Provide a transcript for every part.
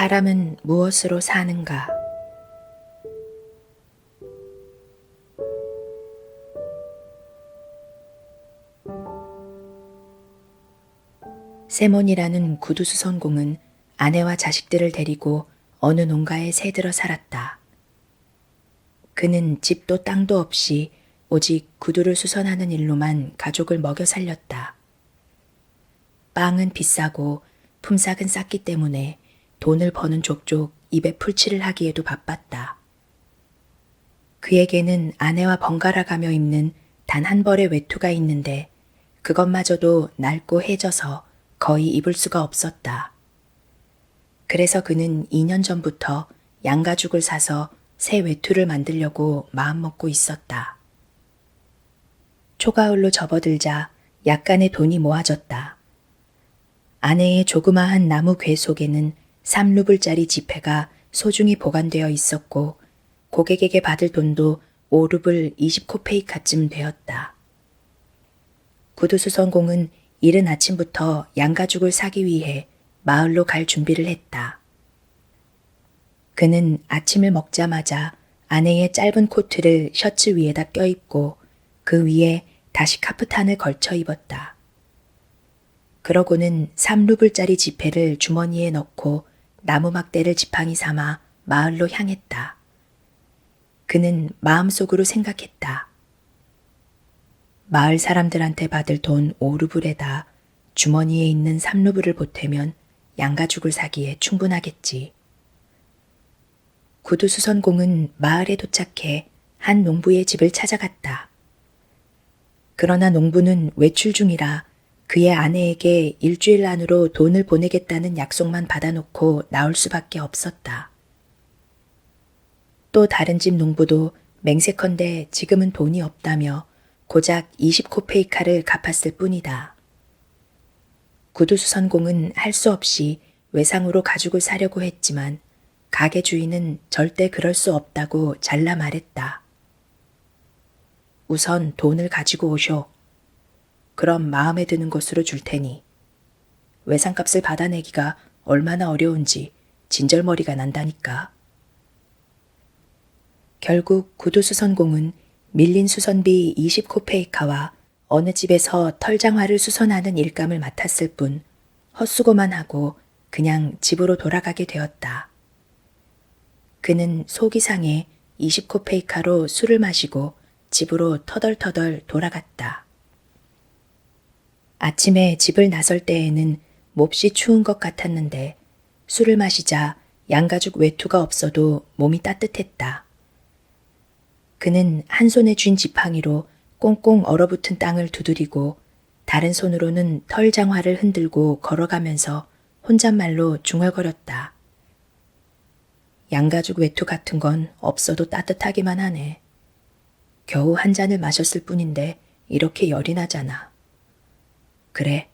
사람은 무엇으로 사는가? 세몬이라는 구두수선공은 아내와 자식들을 데리고 어느 농가에 새들어 살았다. 그는 집도 땅도 없이 오직 구두를 수선하는 일로만 가족을 먹여 살렸다. 빵은 비싸고 품삯은 쌌기 때문에 돈을 버는 족족 입에 풀칠을 하기에도 바빴다. 그에게는 아내와 번갈아 가며 입는 단 한 벌의 외투가 있는데 그것마저도 낡고 해져서 거의 입을 수가 없었다. 그래서 그는 2년 전부터 양가죽을 사서 새 외투를 만들려고 마음먹고 있었다. 초가을로 접어들자 약간의 돈이 모아졌다. 아내의 조그마한 나무 궤 속에는 3루블짜리 지폐가 소중히 보관되어 있었고 고객에게 받을 돈도 5루블 20코페이카쯤 되었다. 구두수선공은 이른 아침부터 양가죽을 사기 위해 마을로 갈 준비를 했다. 그는 아침을 먹자마자 아내의 짧은 코트를 셔츠 위에다 껴입고 그 위에 다시 카프탄을 걸쳐 입었다. 그러고는 3루블짜리 지폐를 주머니에 넣고 나무 막대를 지팡이 삼아 마을로 향했다. 그는 마음속으로 생각했다. 마을 사람들한테 받을 돈 5루블에다 주머니에 있는 3루블을 보태면 양가죽을 사기에 충분하겠지. 구두수선공은 마을에 도착해 한 농부의 집을 찾아갔다. 그러나 농부는 외출 중이라 그의 아내에게 일주일 안으로 돈을 보내겠다는 약속만 받아놓고 나올 수밖에 없었다. 또 다른 집 농부도 맹세컨대 지금은 돈이 없다며 고작 20코페이카를 갚았을 뿐이다. 구두수선공은 할 수 없이 외상으로 가죽을 사려고 했지만 가게 주인은 절대 그럴 수 없다고 잘라 말했다. 우선 돈을 가지고 오쇼. 그럼 마음에 드는 것으로 줄 테니. 외상값을 받아내기가 얼마나 어려운지 진절머리가 난다니까. 결국 구두수선공은 밀린 수선비 20코페이카와 어느 집에서 털장화를 수선하는 일감을 맡았을 뿐 헛수고만 하고 그냥 집으로 돌아가게 되었다. 그는 속이 상해 20코페이카로 술을 마시고 집으로 터덜터덜 돌아갔다. 아침에 집을 나설 때에는 몹시 추운 것 같았는데 술을 마시자 양가죽 외투가 없어도 몸이 따뜻했다. 그는 한 손에 쥔 지팡이로 꽁꽁 얼어붙은 땅을 두드리고 다른 손으로는 털장화를 흔들고 걸어가면서 혼잣말로 중얼거렸다. 양가죽 외투 같은 건 없어도 따뜻하기만 하네. 겨우 한 잔을 마셨을 뿐인데 이렇게 열이 나잖아. 그래,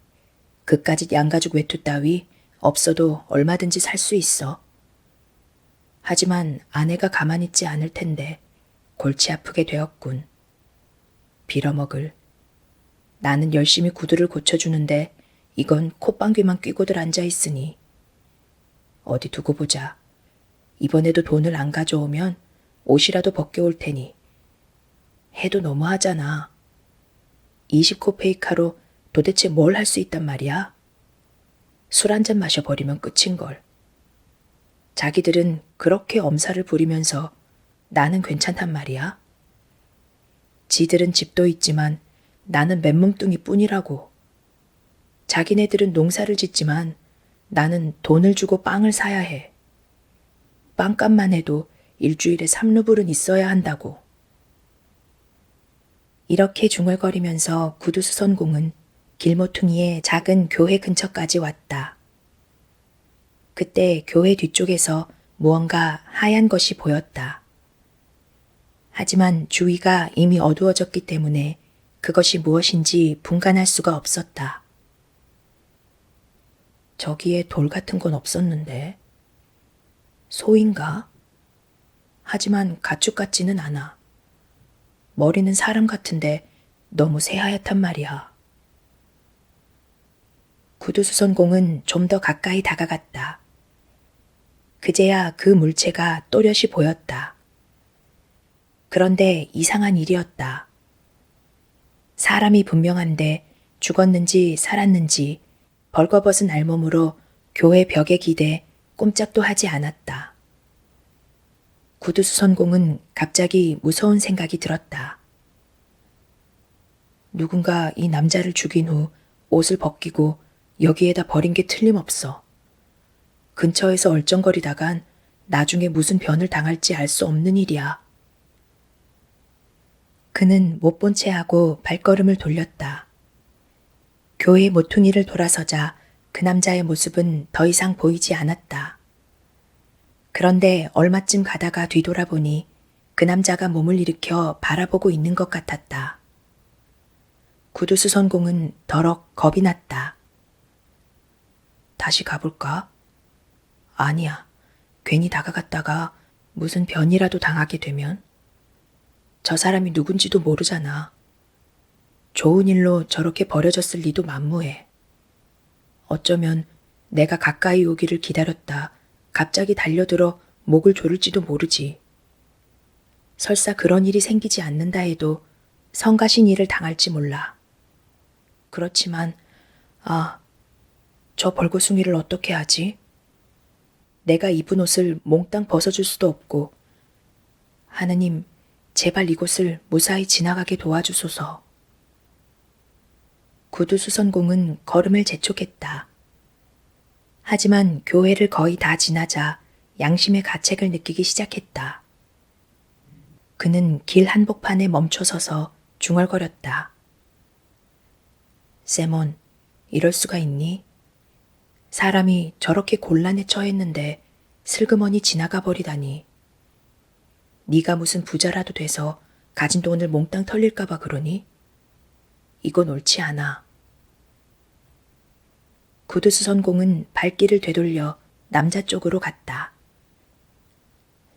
그까짓 양가죽 외투 따위 없어도 얼마든지 살 수 있어. 하지만 아내가 가만히 있지 않을 텐데 골치 아프게 되었군. 빌어먹을. 나는 열심히 구두를 고쳐주는데 이건 콧방귀만 뀌고들 앉아있으니. 어디 두고 보자. 이번에도 돈을 안 가져오면 옷이라도 벗겨올 테니. 해도 너무하잖아. 20코페이카로 도대체 뭘 할 수 있단 말이야? 술 한 잔 마셔버리면 끝인걸. 자기들은 그렇게 엄살을 부리면서 나는 괜찮단 말이야. 지들은 집도 있지만 나는 맨몸뚱이 뿐이라고. 자기네들은 농사를 짓지만 나는 돈을 주고 빵을 사야 해. 빵값만 해도 일주일에 3루블은 있어야 한다고. 이렇게 중얼거리면서 구두수선공은 길모퉁이의 작은 교회 근처까지 왔다. 그때 교회 뒤쪽에서 무언가 하얀 것이 보였다. 하지만 주위가 이미 어두워졌기 때문에 그것이 무엇인지 분간할 수가 없었다. 저기에 돌 같은 건 없었는데. 소인가? 하지만 가축 같지는 않아. 머리는 사람 같은데 너무 새하얗단 말이야. 구두수선공은 좀 더 가까이 다가갔다. 그제야 그 물체가 또렷이 보였다. 그런데 이상한 일이었다. 사람이 분명한데 죽었는지 살았는지 벌거벗은 알몸으로 교회 벽에 기대 꼼짝도 하지 않았다. 구두수선공은 갑자기 무서운 생각이 들었다. 누군가 이 남자를 죽인 후 옷을 벗기고 여기에다 버린 게 틀림없어. 근처에서 얼쩡거리다간 나중에 무슨 변을 당할지 알 수 없는 일이야. 그는 못 본 채 하고 발걸음을 돌렸다. 교회 모퉁이를 돌아서자 그 남자의 모습은 더 이상 보이지 않았다. 그런데 얼마쯤 가다가 뒤돌아보니 그 남자가 몸을 일으켜 바라보고 있는 것 같았다. 구두수선공은 더럭 겁이 났다. 다시 가볼까? 아니야. 괜히 다가갔다가 무슨 변이라도 당하게 되면? 저 사람이 누군지도 모르잖아. 좋은 일로 저렇게 버려졌을 리도 만무해. 어쩌면 내가 가까이 오기를 기다렸다 갑자기 달려들어 목을 조를지도 모르지. 설사 그런 일이 생기지 않는다 해도 성가신 일을 당할지 몰라. 그렇지만 저 벌거숭이를 어떻게 하지? 내가 입은 옷을 몽땅 벗어줄 수도 없고 하느님 제발 이곳을 무사히 지나가게 도와주소서. 구두수선공은 걸음을 재촉했다. 하지만 교회를 거의 다 지나자 양심의 가책을 느끼기 시작했다. 그는 길 한복판에 멈춰서서 중얼거렸다. 세몬, 이럴 수가 있니? 사람이 저렇게 곤란에 처했는데 슬그머니 지나가 버리다니. 네가 무슨 부자라도 돼서 가진 돈을 몽땅 털릴까 봐 그러니? 이건 옳지 않아. 구두수선공은 발길을 되돌려 남자 쪽으로 갔다.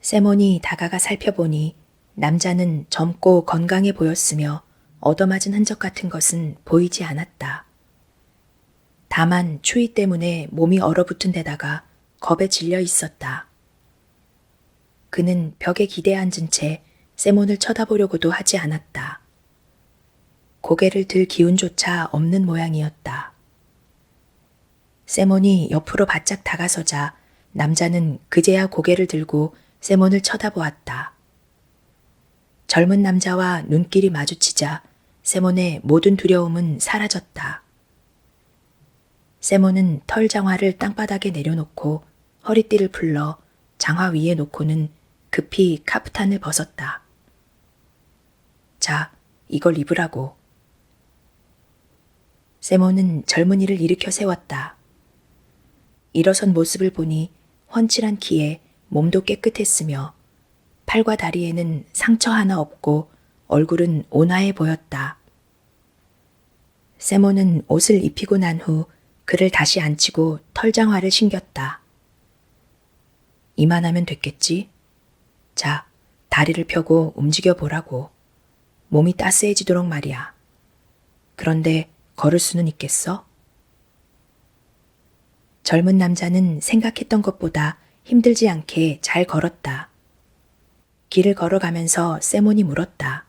세몬이 다가가 살펴보니 남자는 젊고 건강해 보였으며 얻어맞은 흔적 같은 것은 보이지 않았다. 다만 추위 때문에 몸이 얼어붙은 데다가 겁에 질려 있었다. 그는 벽에 기대 앉은 채 세몬을 쳐다보려고도 하지 않았다. 고개를 들 기운조차 없는 모양이었다. 세몬이 옆으로 바짝 다가서자 남자는 그제야 고개를 들고 세몬을 쳐다보았다. 젊은 남자와 눈길이 마주치자 세몬의 모든 두려움은 사라졌다. 세몬은 털 장화를 땅바닥에 내려놓고 허리띠를 풀러 장화 위에 놓고는 급히 카프탄을 벗었다. 자, 이걸 입으라고. 세몬은 젊은이를 일으켜 세웠다. 일어선 모습을 보니 훤칠한 키에 몸도 깨끗했으며 팔과 다리에는 상처 하나 없고 얼굴은 온화해 보였다. 세몬은 옷을 입히고 난 후 그를 다시 앉히고 털장화를 신겼다. 이만하면 됐겠지? 자, 다리를 펴고 움직여 보라고. 몸이 따스해지도록 말이야. 그런데 걸을 수는 있겠어? 젊은 남자는 생각했던 것보다 힘들지 않게 잘 걸었다. 길을 걸어가면서 세몬이 물었다.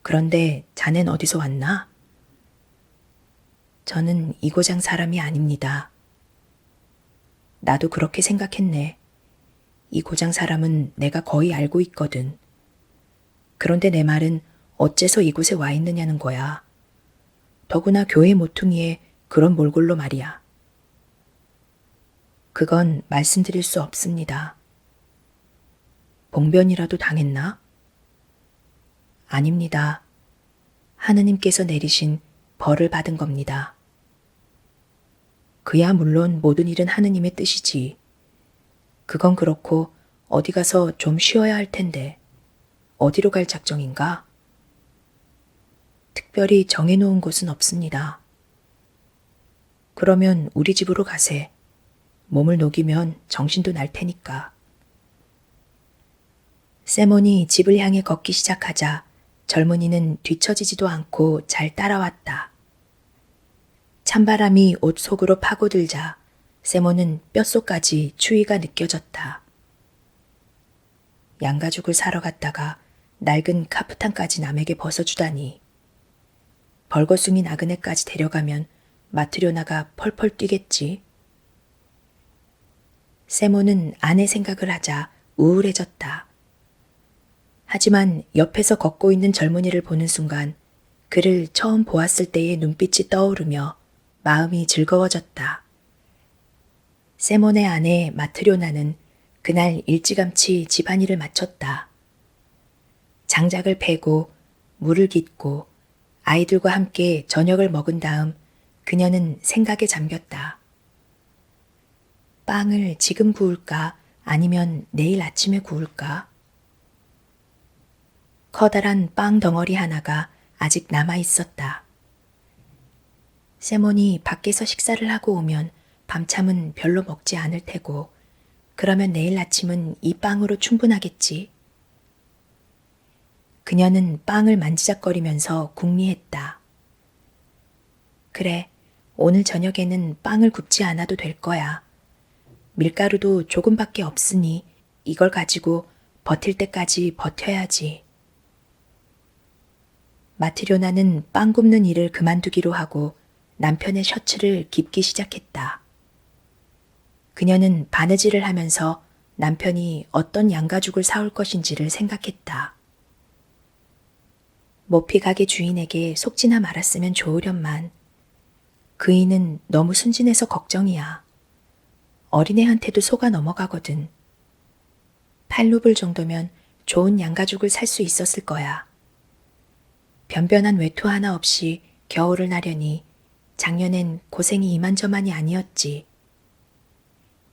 그런데 자넨 어디서 왔나? 저는 이 고장 사람이 아닙니다. 나도 그렇게 생각했네. 이 고장 사람은 내가 거의 알고 있거든. 그런데 내 말은 어째서 이곳에 와 있느냐는 거야. 더구나 교회 모퉁이에 그런 몰골로 말이야. 그건 말씀드릴 수 없습니다. 봉변이라도 당했나? 아닙니다. 하느님께서 내리신 벌을 받은 겁니다. 그야 물론 모든 일은 하느님의 뜻이지. 그건 그렇고 어디 가서 좀 쉬어야 할 텐데 어디로 갈 작정인가? 특별히 정해놓은 곳은 없습니다. 그러면 우리 집으로 가세. 몸을 녹이면 정신도 날 테니까. 세몬이 집을 향해 걷기 시작하자 젊은이는 뒤처지지도 않고 잘 따라왔다. 찬바람이 옷 속으로 파고들자 세모는 뼛속까지 추위가 느껴졌다. 양가죽을 사러 갔다가 낡은 카프탄까지 남에게 벗어주다니. 벌거숭이 나그네까지 데려가면 마트료나가 펄펄 뛰겠지. 세모는 아내 생각을 하자 우울해졌다. 하지만 옆에서 걷고 있는 젊은이를 보는 순간 그를 처음 보았을 때의 눈빛이 떠오르며 마음이 즐거워졌다. 세몬의 아내 마트료나는 그날 일찌감치 집안일을 마쳤다. 장작을 패고 물을 깃고 아이들과 함께 저녁을 먹은 다음 그녀는 생각에 잠겼다. 빵을 지금 구울까 아니면 내일 아침에 구울까? 커다란 빵 덩어리 하나가 아직 남아 있었다. 세몬이 밖에서 식사를 하고 오면 밤참은 별로 먹지 않을 테고 그러면 내일 아침은 이 빵으로 충분하겠지. 그녀는 빵을 만지작거리면서 궁리했다. 그래, 오늘 저녁에는 빵을 굽지 않아도 될 거야. 밀가루도 조금밖에 없으니 이걸 가지고 버틸 때까지 버텨야지. 마트료나는 빵 굽는 일을 그만두기로 하고 남편의 셔츠를 깁기 시작했다. 그녀는 바느질을 하면서 남편이 어떤 양가죽을 사올 것인지를 생각했다. 모피 가게 주인에게 속지나 말았으면 좋으련만 그이는 너무 순진해서 걱정이야. 어린애한테도 속아 넘어가거든. 8루블 정도면 좋은 양가죽을 살 수 있었을 거야. 변변한 외투 하나 없이 겨울을 나려니 작년엔 고생이 이만저만이 아니었지.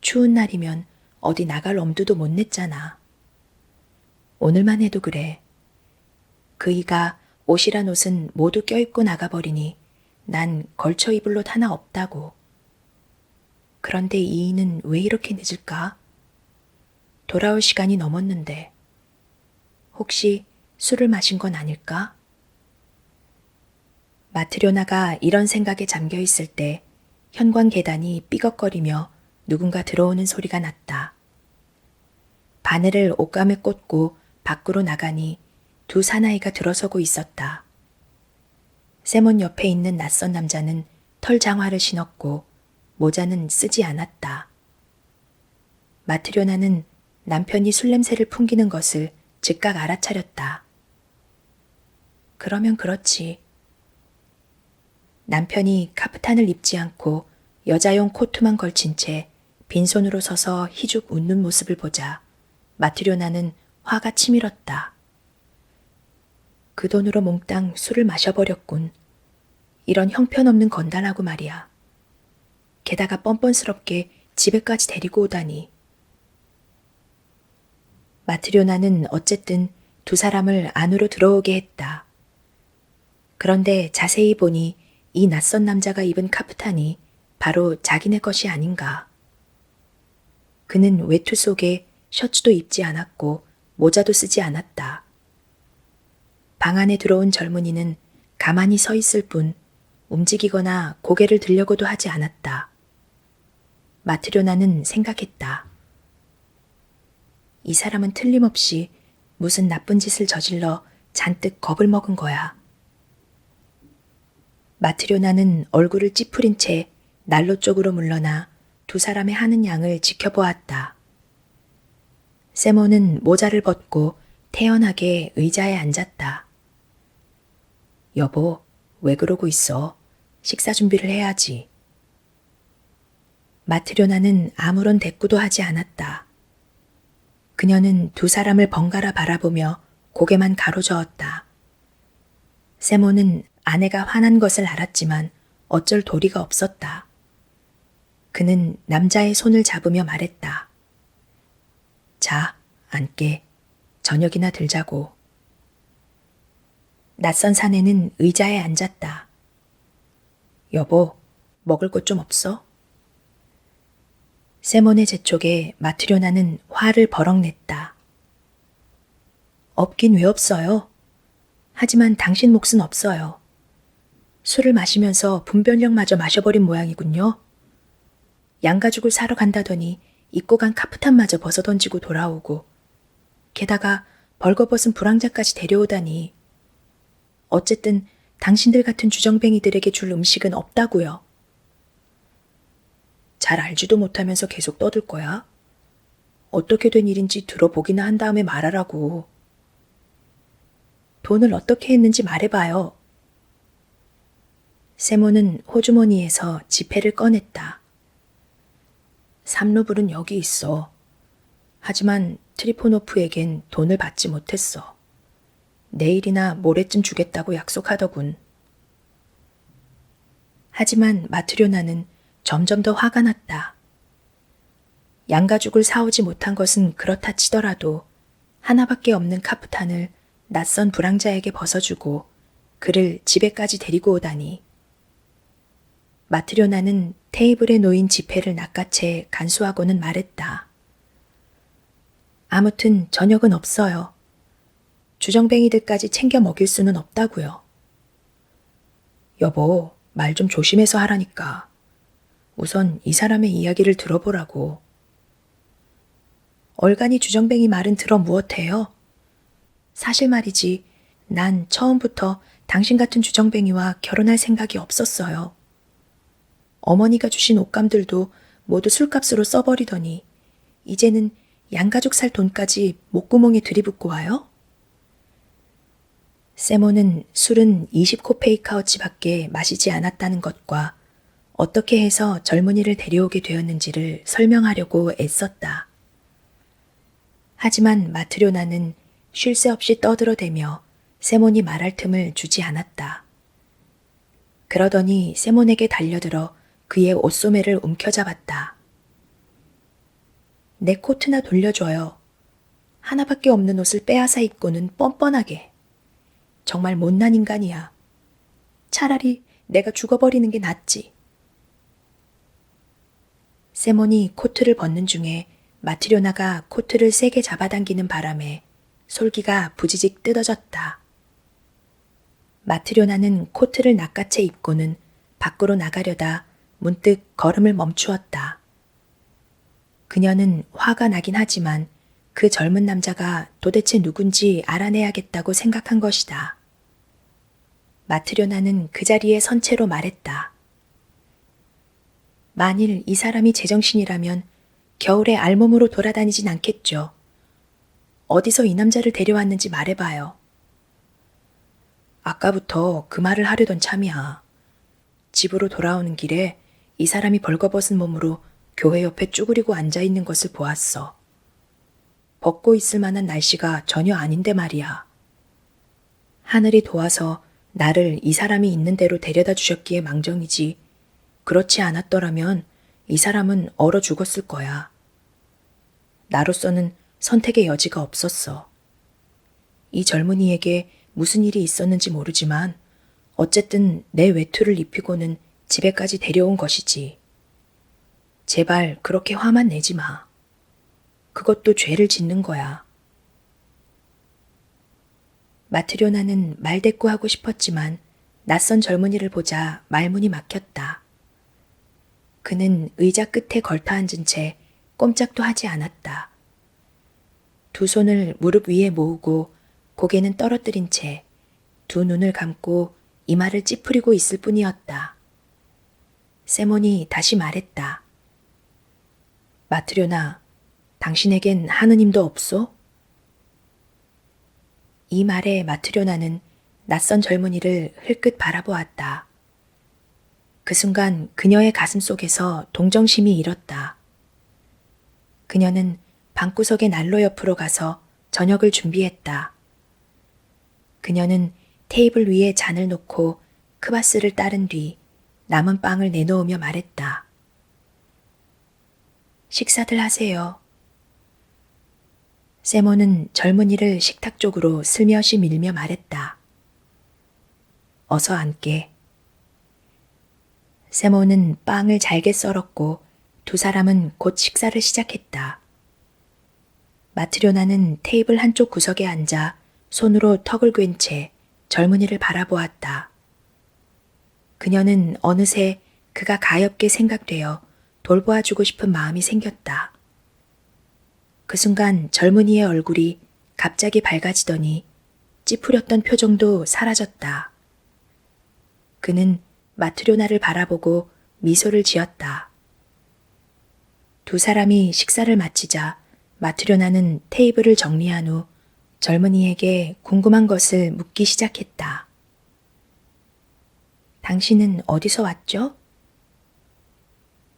추운 날이면 어디 나갈 엄두도 못 냈잖아. 오늘만 해도 그래. 그이가 옷이란 옷은 모두 껴입고 나가버리니 난 걸쳐 입을 옷 하나 없다고. 그런데 이이는 왜 이렇게 늦을까? 돌아올 시간이 넘었는데 혹시 술을 마신 건 아닐까? 마트료나가 이런 생각에 잠겨 있을 때 현관 계단이 삐걱거리며 누군가 들어오는 소리가 났다. 바늘을 옷감에 꽂고 밖으로 나가니 두 사나이가 들어서고 있었다. 세몬 옆에 있는 낯선 남자는 털 장화를 신었고 모자는 쓰지 않았다. 마트료나는 남편이 술 냄새를 풍기는 것을 즉각 알아차렸다. 그러면 그렇지. 남편이 카프탄을 입지 않고 여자용 코트만 걸친 채 빈손으로 서서 희죽 웃는 모습을 보자 마트료나는 화가 치밀었다. 그 돈으로 몽땅 술을 마셔버렸군. 이런 형편없는 건달하고 말이야. 게다가 뻔뻔스럽게 집에까지 데리고 오다니. 마트료나는 어쨌든 두 사람을 안으로 들어오게 했다. 그런데 자세히 보니 이 낯선 남자가 입은 카프탄이 바로 자기네 것이 아닌가. 그는 외투 속에 셔츠도 입지 않았고 모자도 쓰지 않았다. 방 안에 들어온 젊은이는 가만히 서 있을 뿐 움직이거나 고개를 들려고도 하지 않았다. 마트료나는 생각했다. 이 사람은 틀림없이 무슨 나쁜 짓을 저질러 잔뜩 겁을 먹은 거야. 마트료나는 얼굴을 찌푸린 채 난로 쪽으로 물러나 두 사람의 하는 양을 지켜보았다. 세모는 모자를 벗고 태연하게 의자에 앉았다. 여보, 왜 그러고 있어? 식사 준비를 해야지. 마트료나는 아무런 대꾸도 하지 않았다. 그녀는 두 사람을 번갈아 바라보며 고개만 가로저었다. 세모는 아내가 화난 것을 알았지만 어쩔 도리가 없었다. 그는 남자의 손을 잡으며 말했다. 자, 앉게. 저녁이나 들자고. 낯선 사내는 의자에 앉았다. 여보, 먹을 것 좀 없어? 세몬의 재촉에 마트료나는 화를 버럭 냈다. 없긴 왜 없어요? 하지만 당신 몫은 없어요. 술을 마시면서 분변력마저 마셔버린 모양이군요. 양가죽을 사러 간다더니 입고 간 카프탄마저 벗어던지고 돌아오고 게다가 벌거벗은 불황자까지 데려오다니. 어쨌든 당신들 같은 주정뱅이들에게 줄 음식은 없다고요. 잘 알지도 못하면서 계속 떠들 거야? 어떻게 된 일인지 들어보기나 한 다음에 말하라고. 돈을 어떻게 했는지 말해봐요. 세모는 호주머니에서 지폐를 꺼냈다. 3루블은 여기 있어. 하지만 트리포노프에겐 돈을 받지 못했어. 내일이나 모레쯤 주겠다고 약속하더군. 하지만 마트료나는 점점 더 화가 났다. 양가죽을 사오지 못한 것은 그렇다 치더라도 하나밖에 없는 카프탄을 낯선 불황자에게 벗어주고 그를 집에까지 데리고 오다니. 마트료나는 테이블에 놓인 지폐를 낚아채 간수하고는 말했다. 아무튼 저녁은 없어요. 주정뱅이들까지 챙겨 먹일 수는 없다고요. 여보, 말 좀 조심해서 하라니까. 우선 이 사람의 이야기를 들어보라고. 얼간이 주정뱅이 말은 들어 무엇해요? 사실 말이지, 난 처음부터 당신 같은 주정뱅이와 결혼할 생각이 없었어요. 어머니가 주신 옷감들도 모두 술값으로 써버리더니 이제는 양가죽 살 돈까지 목구멍에 들이붓고 와요? 세모는 술은 20코페이카워치밖에 마시지 않았다는 것과 어떻게 해서 젊은이를 데려오게 되었는지를 설명하려고 애썼다. 하지만 마트료나는 쉴 새 없이 떠들어대며 세몬이 말할 틈을 주지 않았다. 그러더니 세몬에게 달려들어 그의 옷소매를 움켜잡았다. 내 코트나 돌려줘요. 하나밖에 없는 옷을 빼앗아 입고는 뻔뻔하게. 정말 못난 인간이야. 차라리 내가 죽어버리는 게 낫지. 세몬이 코트를 벗는 중에 마트료나가 코트를 세게 잡아당기는 바람에 솔기가 부지직 뜯어졌다. 마트료나는 코트를 낚아채 입고는 밖으로 나가려다 문득 걸음을 멈추었다. 그녀는 화가 나긴 하지만 그 젊은 남자가 도대체 누군지 알아내야겠다고 생각한 것이다. 마트료나는 그 자리에 선 채로 말했다. 만일 이 사람이 제정신이라면 겨울에 알몸으로 돌아다니진 않겠죠. 어디서 이 남자를 데려왔는지 말해봐요. 아까부터 그 말을 하려던 참이야. 집으로 돌아오는 길에 이 사람이 벌거벗은 몸으로 교회 옆에 쭈그리고 앉아있는 것을 보았어. 벗고 있을 만한 날씨가 전혀 아닌데 말이야. 하늘이 도와서 나를 이 사람이 있는 대로 데려다 주셨기에 망정이지. 그렇지 않았더라면 이 사람은 얼어 죽었을 거야. 나로서는 선택의 여지가 없었어. 이 젊은이에게 무슨 일이 있었는지 모르지만 어쨌든 내 외투를 입히고는 집에까지 데려온 것이지. 제발 그렇게 화만 내지 마. 그것도 죄를 짓는 거야. 마트료나는 말대꾸하고 싶었지만 낯선 젊은이를 보자 말문이 막혔다. 그는 의자 끝에 걸터 앉은 채 꼼짝도 하지 않았다. 두 손을 무릎 위에 모으고 고개는 떨어뜨린 채 두 눈을 감고 이마를 찌푸리고 있을 뿐이었다. 세몬이 다시 말했다. 마트료나, 당신에겐 하느님도 없소? 이 말에 마트료나는 낯선 젊은이를 흘끗 바라보았다. 그 순간 그녀의 가슴 속에서 동정심이 일었다. 그녀는 방구석의 난로 옆으로 가서 저녁을 준비했다. 그녀는 테이블 위에 잔을 놓고 크바스를 따른 뒤 남은 빵을 내놓으며 말했다. 식사들 하세요. 세모는 젊은이를 식탁 쪽으로 슬며시 밀며 말했다. 어서 앉게. 세모는 빵을 잘게 썰었고 두 사람은 곧 식사를 시작했다. 마트료나는 테이블 한쪽 구석에 앉아 손으로 턱을 괸 채 젊은이를 바라보았다. 그녀는 어느새 그가 가엾게 생각되어 돌보아주고 싶은 마음이 생겼다. 그 순간 젊은이의 얼굴이 갑자기 밝아지더니 찌푸렸던 표정도 사라졌다. 그는 마트료나를 바라보고 미소를 지었다. 두 사람이 식사를 마치자 마트료나는 테이블을 정리한 후 젊은이에게 궁금한 것을 묻기 시작했다. 당신은 어디서 왔죠?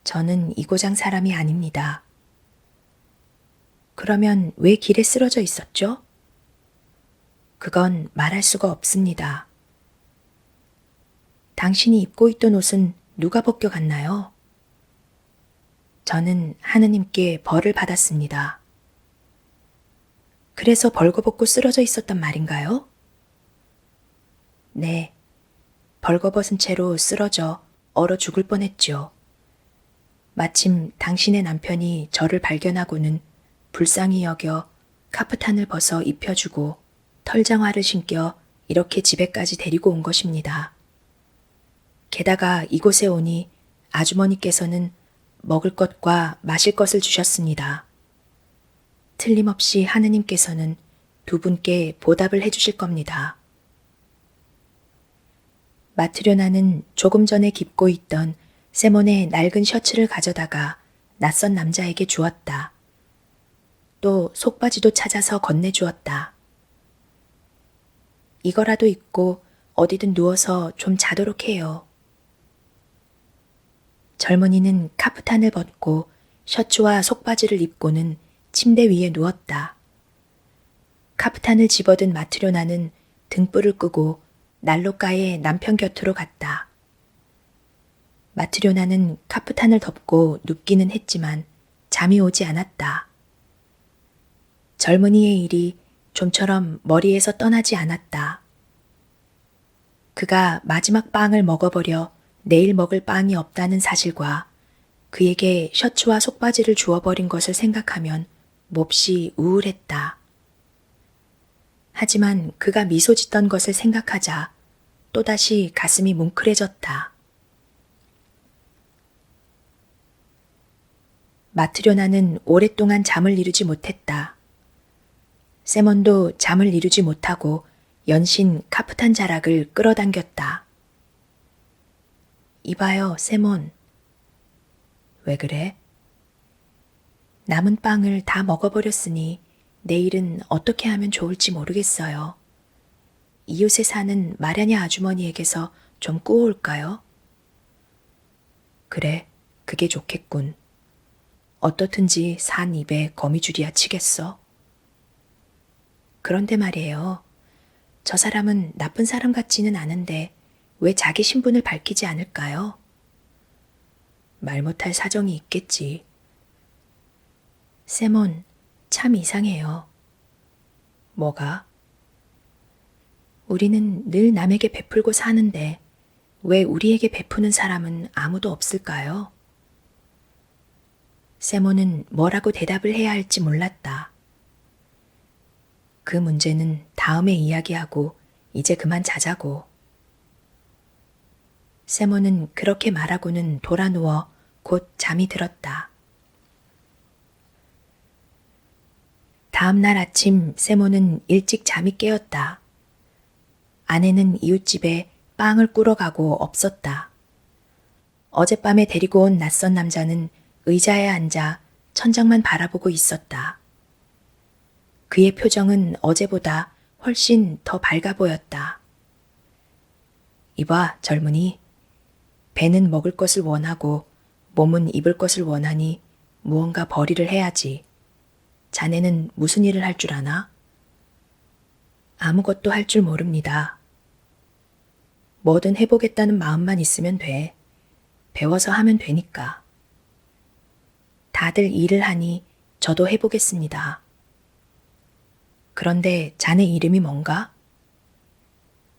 저는 이 고장 사람이 아닙니다. 그러면 왜 길에 쓰러져 있었죠? 그건 말할 수가 없습니다. 당신이 입고 있던 옷은 누가 벗겨갔나요? 저는 하느님께 벌을 받았습니다. 그래서 벌거벗고 쓰러져 있었단 말인가요? 네, 벌거벗은 채로 쓰러져 얼어 죽을 뻔했죠. 마침 당신의 남편이 저를 발견하고는 불쌍히 여겨 카프탄을 벗어 입혀주고 털장화를 신겨 이렇게 집에까지 데리고 온 것입니다. 게다가 이곳에 오니 아주머니께서는 먹을 것과 마실 것을 주셨습니다. 틀림없이 하느님께서는 두 분께 보답을 해주실 겁니다. 마트료나는 조금 전에 입고 있던 세몬의 낡은 셔츠를 가져다가 낯선 남자에게 주었다. 또 속바지도 찾아서 건네주었다. 이거라도 입고 어디든 누워서 좀 자도록 해요. 젊은이는 카프탄을 벗고 셔츠와 속바지를 입고는 침대 위에 누웠다. 카프탄을 집어든 마트료나는 등불을 끄고 난로가에 남편 곁으로 갔다. 마트료나는 카프탄을 덮고 눕기는 했지만 잠이 오지 않았다. 젊은이의 일이 좀처럼 머리에서 떠나지 않았다. 그가 마지막 빵을 먹어버려 내일 먹을 빵이 없다는 사실과 그에게 셔츠와 속바지를 주워버린 것을 생각하면 몹시 우울했다. 하지만 그가 미소 짓던 것을 생각하자 또다시 가슴이 뭉클해졌다. 마트료나는 오랫동안 잠을 이루지 못했다. 세몬도 잠을 이루지 못하고 연신 카프탄 자락을 끌어당겼다. 이봐요, 세몬. 왜 그래? 남은 빵을 다 먹어버렸으니 내일은 어떻게 하면 좋을지 모르겠어요. 이웃에 사는 마랴냐 아주머니에게서 좀 꾸어올까요? 그래, 그게 좋겠군. 어떻든지 산 입에 거미줄이야 치겠어. 그런데 말이에요. 저 사람은 나쁜 사람 같지는 않은데 왜 자기 신분을 밝히지 않을까요? 말 못할 사정이 있겠지. 세몬, 참 이상해요. 뭐가? 우리는 늘 남에게 베풀고 사는데 왜 우리에게 베푸는 사람은 아무도 없을까요? 세몬은 뭐라고 대답을 해야 할지 몰랐다. 그 문제는 다음에 이야기하고 이제 그만 자자고. 세몬은 그렇게 말하고는 돌아 누워 곧 잠이 들었다. 다음 날 아침 세몬은 일찍 잠이 깨었다. 아내는 이웃집에 빵을 꾸러 가고 없었다. 어젯밤에 데리고 온 낯선 남자는 의자에 앉아 천장만 바라보고 있었다. 그의 표정은 어제보다 훨씬 더 밝아 보였다. 이봐, 젊은이. 배는 먹을 것을 원하고 몸은 입을 것을 원하니 무언가 벌이를 해야지. 자네는 무슨 일을 할 줄 아나? 아무것도 할 줄 모릅니다. 뭐든 해보겠다는 마음만 있으면 돼. 배워서 하면 되니까. 다들 일을 하니 저도 해보겠습니다. 그런데 자네 이름이 뭔가?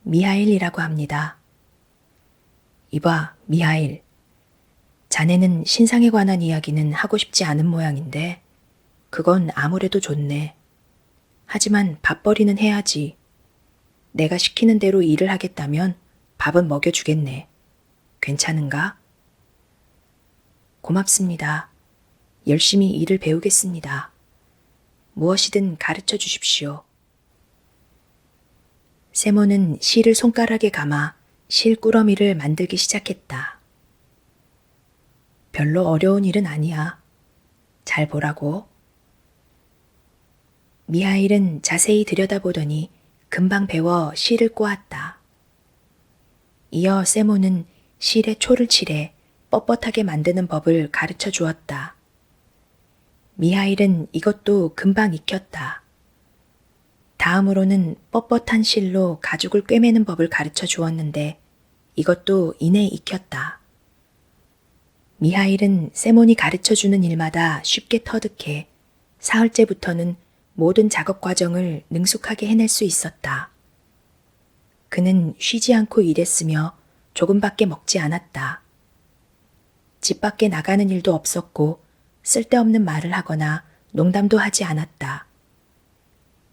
미하일이라고 합니다. 이봐, 미하일. 자네는 신상에 관한 이야기는 하고 싶지 않은 모양인데 그건 아무래도 좋네. 하지만 밥벌이는 해야지. 내가 시키는 대로 일을 하겠다면 밥은 먹여주겠네. 괜찮은가? 고맙습니다. 열심히 일을 배우겠습니다. 무엇이든 가르쳐 주십시오. 세모는 실을 손가락에 감아 실 꾸러미를 만들기 시작했다. 별로 어려운 일은 아니야. 잘 보라고. 미하일은 자세히 들여다보더니 금방 배워 실을 꼬았다. 이어 세모는 실에 초를 칠해 뻣뻣하게 만드는 법을 가르쳐 주었다. 미하일은 이것도 금방 익혔다. 다음으로는 뻣뻣한 실로 가죽을 꿰매는 법을 가르쳐 주었는데 이것도 이내 익혔다. 미하일은 세몬이 가르쳐 주는 일마다 쉽게 터득해 사흘째부터는 모든 작업 과정을 능숙하게 해낼 수 있었다. 그는 쉬지 않고 일했으며 조금밖에 먹지 않았다. 집 밖에 나가는 일도 없었고 쓸데없는 말을 하거나 농담도 하지 않았다.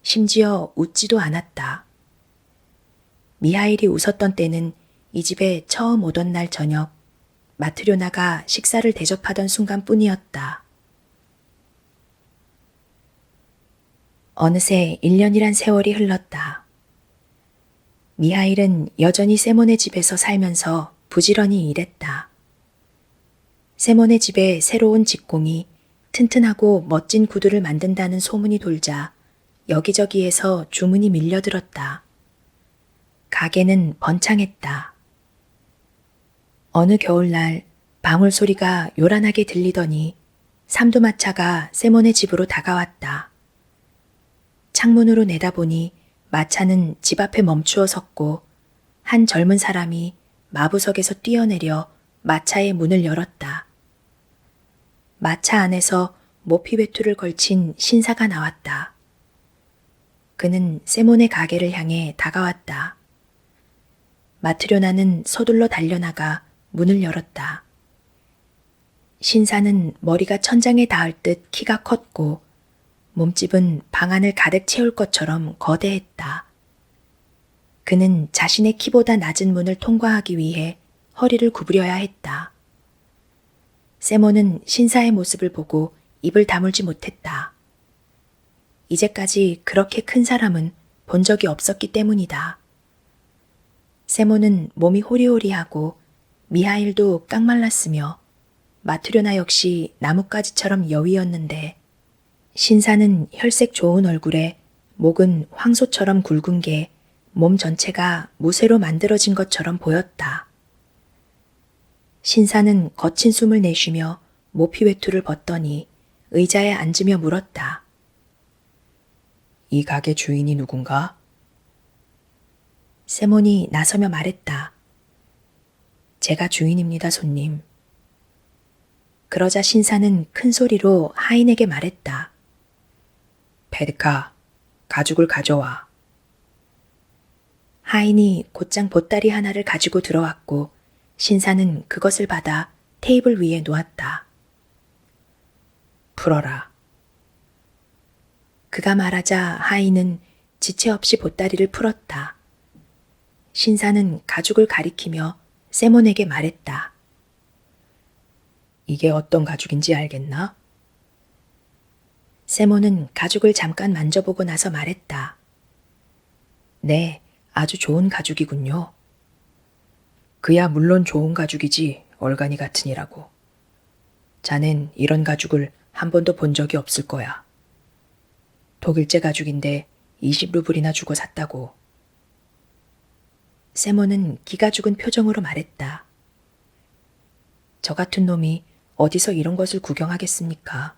심지어 웃지도 않았다. 미하일이 웃었던 때는 이 집에 처음 오던 날 저녁 마트료나가 식사를 대접하던 순간뿐이었다. 어느새 1년이란 세월이 흘렀다. 미하일은 여전히 세몬의 집에서 살면서 부지런히 일했다. 세몬의 집에 새로운 직공이 튼튼하고 멋진 구두를 만든다는 소문이 돌자 여기저기에서 주문이 밀려들었다. 가게는 번창했다. 어느 겨울날 방울 소리가 요란하게 들리더니 삼두마차가 세몬의 집으로 다가왔다. 창문으로 내다보니 마차는 집 앞에 멈추어 섰고 한 젊은 사람이 마부석에서 뛰어내려 마차의 문을 열었다. 마차 안에서 모피 외투를 걸친 신사가 나왔다. 그는 세몬의 가게를 향해 다가왔다. 마트료나는 서둘러 달려나가 문을 열었다. 신사는 머리가 천장에 닿을 듯 키가 컸고 몸집은 방 안을 가득 채울 것처럼 거대했다. 그는 자신의 키보다 낮은 문을 통과하기 위해 허리를 구부려야 했다. 세몬은 신사의 모습을 보고 입을 다물지 못했다. 이제까지 그렇게 큰 사람은 본 적이 없었기 때문이다. 세몬은 몸이 호리호리하고 미하일도 깡말랐으며 마트료나 역시 나뭇가지처럼 여위였는데 신사는 혈색 좋은 얼굴에 목은 황소처럼 굵은 게 몸 전체가 무쇠로 만들어진 것처럼 보였다. 신사는 거친 숨을 내쉬며 모피 외투를 벗더니 의자에 앉으며 물었다. 이 가게 주인이 누군가? 세몬이 나서며 말했다. 제가 주인입니다, 손님. 그러자 신사는 큰 소리로 하인에게 말했다. 페드카, 가죽을 가져와. 하인이 곧장 보따리 하나를 가지고 들어왔고 신사는 그것을 받아 테이블 위에 놓았다. 풀어라. 그가 말하자 하인은 지체 없이 보따리를 풀었다. 신사는 가죽을 가리키며 세몬에게 말했다. 이게 어떤 가죽인지 알겠나? 세몬은 가죽을 잠깐 만져보고 나서 말했다. 네, 아주 좋은 가죽이군요. 그야 물론 좋은 가죽이지 얼간이 같으니라고. 자넨 이런 가죽을 한 번도 본 적이 없을 거야. 독일제 가죽인데 20루블이나 주고 샀다고. 세몬은 기가 죽은 표정으로 말했다. 저 같은 놈이 어디서 이런 것을 구경하겠습니까?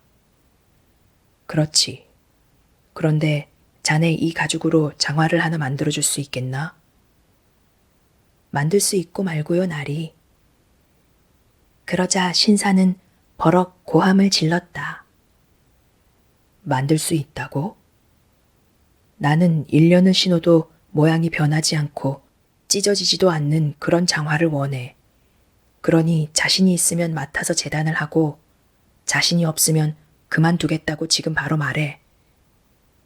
그렇지. 그런데 자네 이 가죽으로 장화를 하나 만들어줄 수 있겠나? 만들 수 있고 말고요, 나리. 그러자 신사는 버럭 고함을 질렀다. 만들 수 있다고? 나는 1년을 신어도 모양이 변하지 않고 찢어지지도 않는 그런 장화를 원해. 그러니 자신이 있으면 맡아서 재단을 하고 자신이 없으면 그만두겠다고 지금 바로 말해.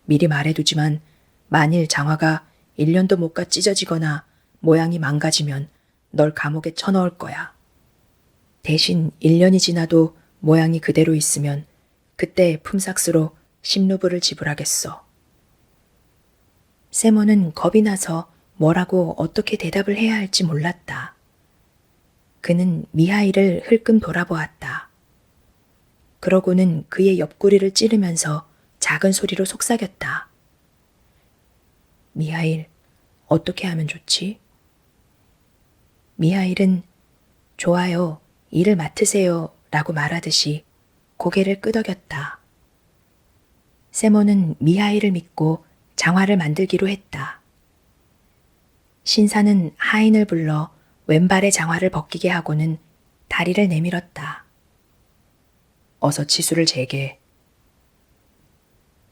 미리 말해두지만 만일 장화가 1년도 못 가 찢어지거나 모양이 망가지면 널 감옥에 쳐넣을 거야. 대신 1년이 지나도 모양이 그대로 있으면 그때 품삯으로 10루블을 지불하겠어. 세모는 겁이 나서 뭐라고 어떻게 대답을 해야 할지 몰랐다. 그는 미하일을 흘끔 돌아보았다. 그러고는 그의 옆구리를 찌르면서 작은 소리로 속삭였다. 미하일, 어떻게 하면 좋지? 미하일은 좋아요, 일을 맡으세요 라고 말하듯이 고개를 끄덕였다. 세모는 미하일을 믿고 장화를 만들기로 했다. 신사는 하인을 불러 왼발의 장화를 벗기게 하고는 다리를 내밀었다. 어서 치수를 재게.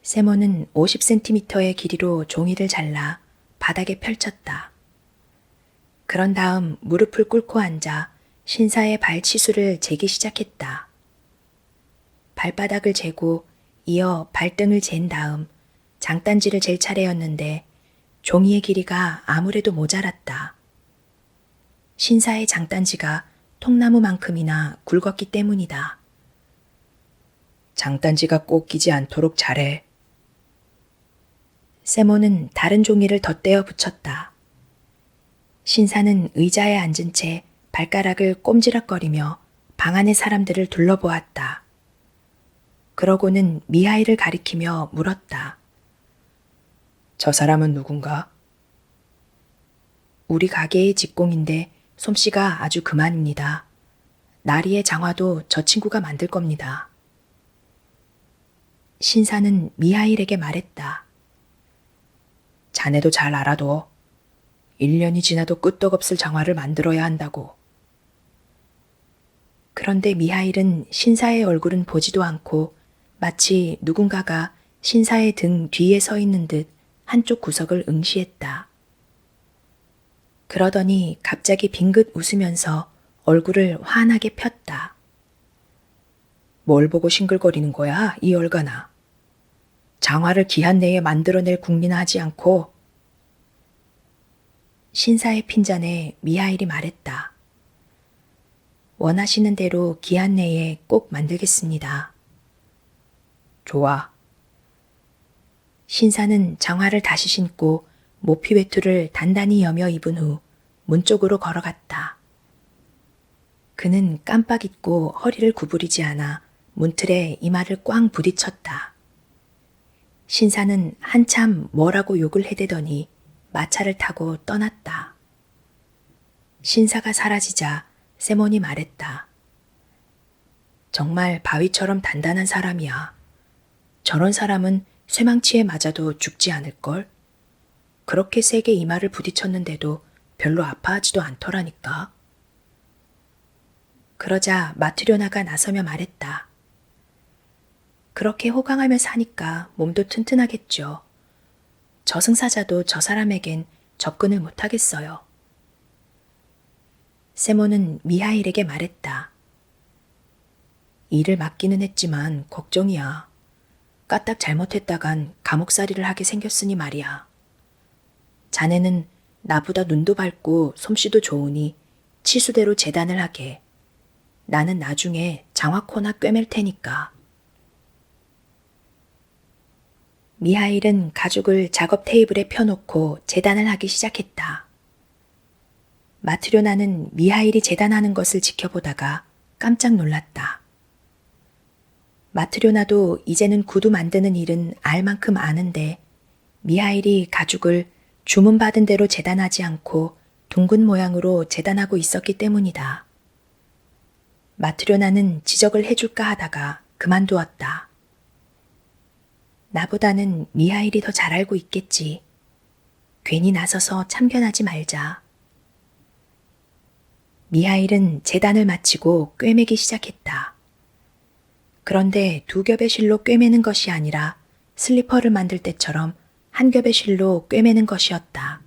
세모는 50cm의 길이로 종이를 잘라 바닥에 펼쳤다. 그런 다음 무릎을 꿇고 앉아 신사의 발 치수를 재기 시작했다. 발바닥을 재고 이어 발등을 잰 다음 장단지를 잴 차례였는데 종이의 길이가 아무래도 모자랐다. 신사의 장단지가 통나무만큼이나 굵었기 때문이다. 장단지가 꼭 끼지 않도록 잘해. 세모는 다른 종이를 덧대어 붙였다. 신사는 의자에 앉은 채 발가락을 꼼지락거리며 방 안의 사람들을 둘러보았다. 그러고는 미하일을 가리키며 물었다. 저 사람은 누군가? 우리 가게의 직공인데 솜씨가 아주 그만입니다. 나리의 장화도 저 친구가 만들 겁니다. 신사는 미하일에게 말했다. 자네도 잘 알아둬. 1년이 지나도 끄떡없을 장화를 만들어야 한다고. 그런데 미하일은 신사의 얼굴은 보지도 않고 마치 누군가가 신사의 등 뒤에 서 있는 듯 한쪽 구석을 응시했다. 그러더니 갑자기 빙긋 웃으면서 얼굴을 환하게 폈다. 뭘 보고 싱글거리는 거야, 이 열간아. 장화를 기한 내에 만들어낼 궁리나 하지 않고. 신사의 핀잔에 미하일이 말했다. 원하시는 대로 기한 내에 꼭 만들겠습니다. 좋아. 신사는 장화를 다시 신고 모피 외투를 단단히 여며 입은 후 문 쪽으로 걸어갔다. 그는 깜빡 잊고 허리를 구부리지 않아 문틀에 이마를 꽝 부딪혔다. 신사는 한참 뭐라고 욕을 해대더니 마차를 타고 떠났다. 신사가 사라지자 세몬이 말했다. 정말 바위처럼 단단한 사람이야. 저런 사람은 쇠망치에 맞아도 죽지 않을걸? 그렇게 세게 이마를 부딪혔는데도 별로 아파하지도 않더라니까. 그러자 마트료나가 나서며 말했다. 그렇게 호강하며 사니까 몸도 튼튼하겠죠. 저승사자도 저 사람에겐 접근을 못하겠어요. 세모는 미하일에게 말했다. 일을 맡기는 했지만 걱정이야. 까딱 잘못했다간 감옥살이를 하게 생겼으니 말이야. 자네는 나보다 눈도 밝고 솜씨도 좋으니 치수대로 재단을 하게. 나는 나중에 장화코나 꿰맬 테니까. 미하일은 가죽을 작업 테이블에 펴놓고 재단을 하기 시작했다. 마트료나는 미하일이 재단하는 것을 지켜보다가 깜짝 놀랐다. 마트료나도 이제는 구두 만드는 일은 알 만큼 아는데 미하일이 가죽을 주문받은 대로 재단하지 않고 둥근 모양으로 재단하고 있었기 때문이다. 마트료나는 지적을 해줄까 하다가 그만두었다. 나보다는 미하일이 더 잘 알고 있겠지. 괜히 나서서 참견하지 말자. 미하일은 재단을 마치고 꿰매기 시작했다. 그런데 두 겹의 실로 꿰매는 것이 아니라 슬리퍼를 만들 때처럼 한 겹의 실로 꿰매는 것이었다.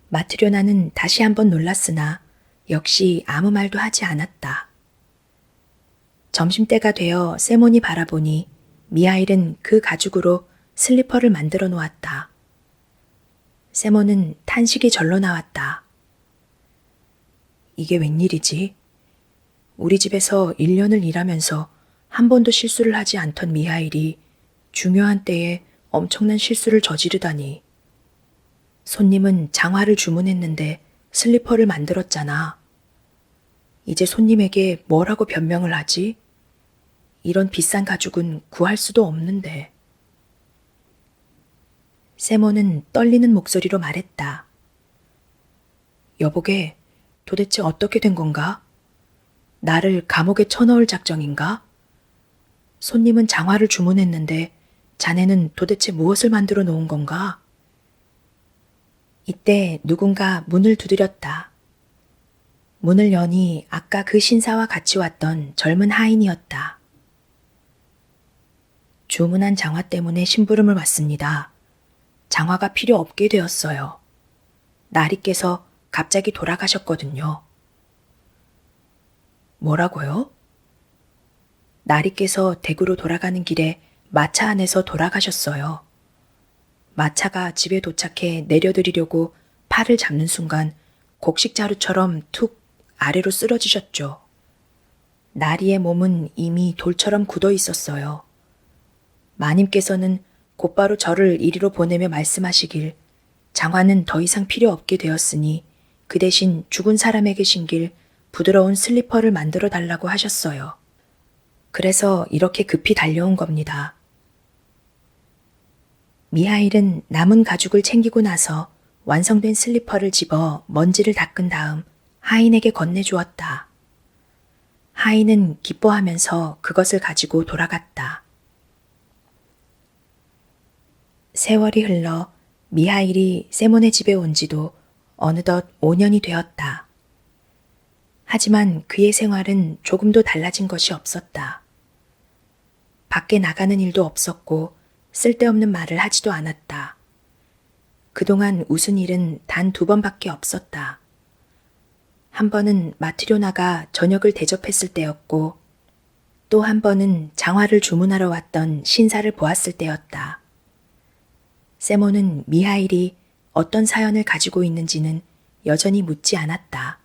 마트료나는 다시 한번 놀랐으나 역시 아무 말도 하지 않았다. 점심때가 되어 세몬이 바라보니 미하일은 그 가죽으로 슬리퍼를 만들어 놓았다. 세몬은 탄식이 절로 나왔다. 이게 웬일이지? 우리 집에서 1년을 일하면서 한 번도 실수를 하지 않던 미하일이 중요한 때에 엄청난 실수를 저지르다니. 손님은 장화를 주문했는데 슬리퍼를 만들었잖아. 이제 손님에게 뭐라고 변명을 하지? 이런 비싼 가죽은 구할 수도 없는데. 세모는 떨리는 목소리로 말했다. 여보게, 도대체 어떻게 된 건가? 나를 감옥에 쳐넣을 작정인가? 손님은 장화를 주문했는데 자네는 도대체 무엇을 만들어 놓은 건가? 이때 누군가 문을 두드렸다. 문을 여니 아까 그 신사와 같이 왔던 젊은 하인이었다. 주문한 장화 때문에 심부름을 왔습니다. 장화가 필요 없게 되었어요. 나리께서 갑자기 돌아가셨거든요. 뭐라고요? 나리께서 댁으로 돌아가는 길에 마차 안에서 돌아가셨어요. 마차가 집에 도착해 내려드리려고 팔을 잡는 순간 곡식자루처럼 툭 아래로 쓰러지셨죠. 나리의 몸은 이미 돌처럼 굳어 있었어요. 마님께서는 곧바로 저를 이리로 보내며 말씀하시길 장화는 더 이상 필요 없게 되었으니 그 대신 죽은 사람에게 신길 부드러운 슬리퍼를 만들어 달라고 하셨어요. 그래서 이렇게 급히 달려온 겁니다. 미하일은 남은 가죽을 챙기고 나서 완성된 슬리퍼를 집어 먼지를 닦은 다음 하인에게 건네주었다. 하인은 기뻐하면서 그것을 가지고 돌아갔다. 세월이 흘러 미하일이 세몬의 집에 온 지도 어느덧 5년이 되었다. 하지만 그의 생활은 조금도 달라진 것이 없었다. 밖에 나가는 일도 없었고 쓸데없는 말을 하지도 않았다. 그동안 웃은 일은 단 2번밖에 없었다. 한 번은 마트료나가 저녁을 대접했을 때였고 또 한 번은 장화를 주문하러 왔던 신사를 보았을 때였다. 세모는 미하일이 어떤 사연을 가지고 있는지는 여전히 묻지 않았다.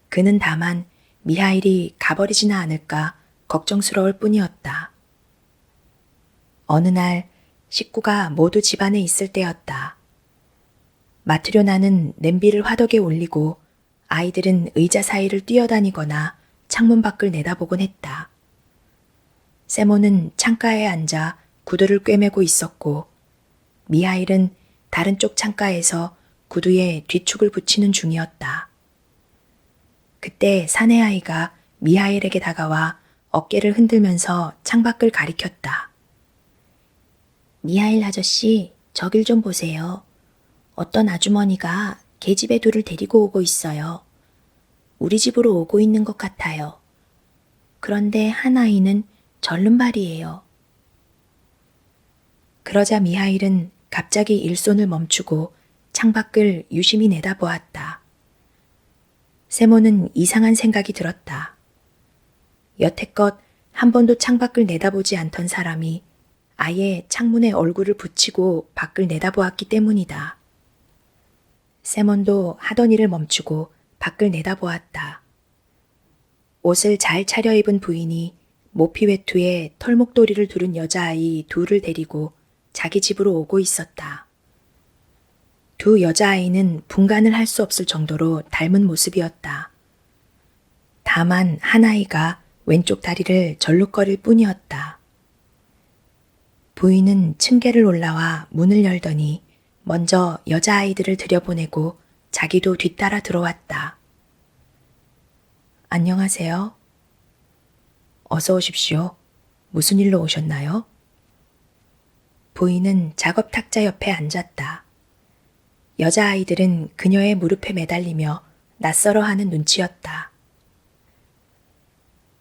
그는 다만 미하일이 가버리지나 않을까 걱정스러울 뿐이었다. 어느 날 식구가 모두 집안에 있을 때였다. 마트료나는 냄비를 화덕에 올리고 아이들은 의자 사이를 뛰어다니거나 창문 밖을 내다보곤 했다. 세모는 창가에 앉아 구두를 꿰매고 있었고 미하일은 다른 쪽 창가에서 구두에 뒤축을 붙이는 중이었다. 그때 사내아이가 미하일에게 다가와 어깨를 흔들면서 창밖을 가리켰다. 미하일 아저씨, 저길 좀 보세요. 어떤 아주머니가 계집애 둘을 데리고 오고 있어요. 우리 집으로 오고 있는 것 같아요. 그런데 한 아이는 절름발이에요. 그러자 미하일은 갑자기 일손을 멈추고 창밖을 유심히 내다보았다. 세모는 이상한 생각이 들었다. 여태껏 한 번도 창밖을 내다보지 않던 사람이 아예 창문에 얼굴을 붙이고 밖을 내다보았기 때문이다. 세몬도 하던 일을 멈추고 밖을 내다보았다. 옷을 잘 차려입은 부인이 모피 외투에 털목도리를 두른 여자아이 둘을 데리고 자기 집으로 오고 있었다. 두 여자아이는 분간을 할 수 없을 정도로 닮은 모습이었다. 다만 한 아이가 왼쪽 다리를 절룩거릴 뿐이었다. 부인은 층계를 올라와 문을 열더니 먼저 여자아이들을 들여보내고 자기도 뒤따라 들어왔다. 안녕하세요. 어서 오십시오. 무슨 일로 오셨나요? 부인은 작업 탁자 옆에 앉았다. 여자아이들은 그녀의 무릎에 매달리며 낯설어하는 눈치였다.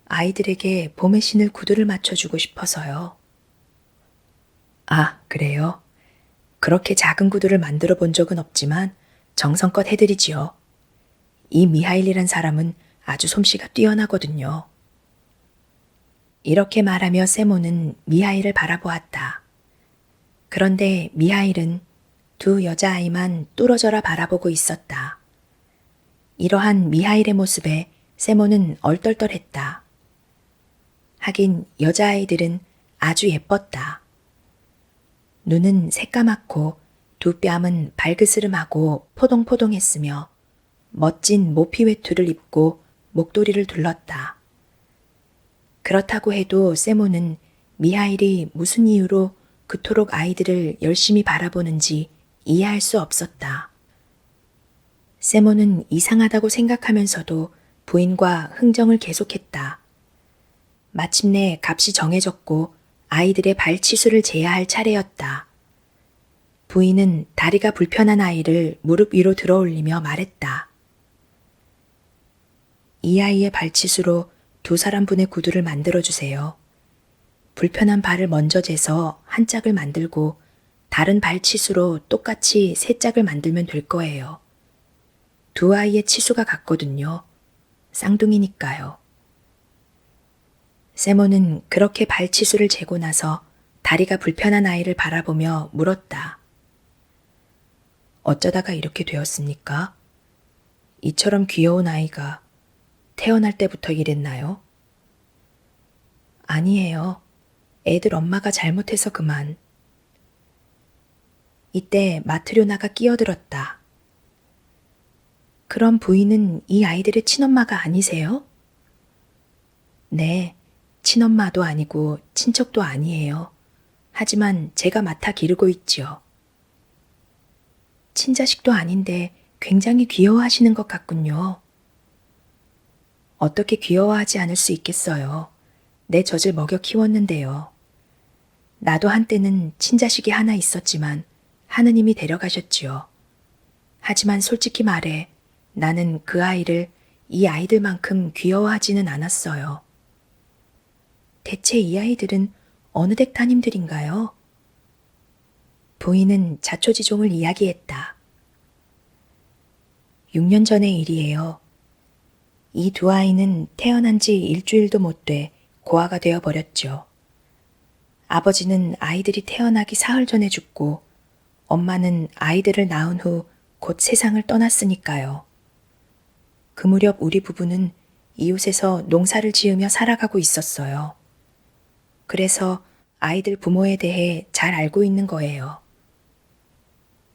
아이들에게 봄에 신을 구두를 맞춰주고 싶어서요. 아, 그래요? 그렇게 작은 구두를 만들어 본 적은 없지만 정성껏 해드리지요. 이 미하일이란 사람은 아주 솜씨가 뛰어나거든요. 이렇게 말하며 세모는 미하일을 바라보았다. 그런데 미하일은 두 여자아이만 뚫어져라 바라보고 있었다. 이러한 미하일의 모습에 세모는 얼떨떨했다. 하긴 여자아이들은 아주 예뻤다. 눈은 새까맣고 두 뺨은 발그스름하고 포동포동했으며 멋진 모피 외투를 입고 목도리를 둘렀다. 그렇다고 해도 세모는 미하일이 무슨 이유로 그토록 아이들을 열심히 바라보는지 이해할 수 없었다. 세모는 이상하다고 생각하면서도 부인과 흥정을 계속했다. 마침내 값이 정해졌고 아이들의 발치수를 재야 할 차례였다. 부인은 다리가 불편한 아이를 무릎 위로 들어올리며 말했다. 이 아이의 발치수로 두 사람분의 구두를 만들어주세요. 불편한 발을 먼저 재서 한 짝을 만들고 다른 발치수로 똑같이 세 짝을 만들면 될 거예요. 두 아이의 치수가 같거든요. 쌍둥이니까요. 세모는 그렇게 발치수를 재고 나서 다리가 불편한 아이를 바라보며 물었다. 어쩌다가 이렇게 되었습니까? 이처럼 귀여운 아이가 태어날 때부터 이랬나요? 아니에요. 애들 엄마가 잘못해서 그만. 이때 마트료나가 끼어들었다. 그럼 부인은 이 아이들의 친엄마가 아니세요? 네, 친엄마도 아니고 친척도 아니에요. 하지만 제가 맡아 기르고 있지요. 친자식도 아닌데 굉장히 귀여워하시는 것 같군요. 어떻게 귀여워하지 않을 수 있겠어요. 내 젖을 먹여 키웠는데요. 나도 한때는 친자식이 하나 있었지만 하느님이 데려가셨지요. 하지만 솔직히 말해 나는 그 아이를 이 아이들만큼 귀여워하지는 않았어요. 대체 이 아이들은 어느 댁 따님들인가요? 부인은 자초지종을 이야기했다. 6년 전의 일이에요. 이 두 아이는 태어난 지 일주일도 못 돼 고아가 되어 버렸죠. 아버지는 아이들이 태어나기 사흘 전에 죽고 엄마는 아이들을 낳은 후 곧 세상을 떠났으니까요. 그 무렵 우리 부부는 이웃에서 농사를 지으며 살아가고 있었어요. 그래서 아이들 부모에 대해 잘 알고 있는 거예요.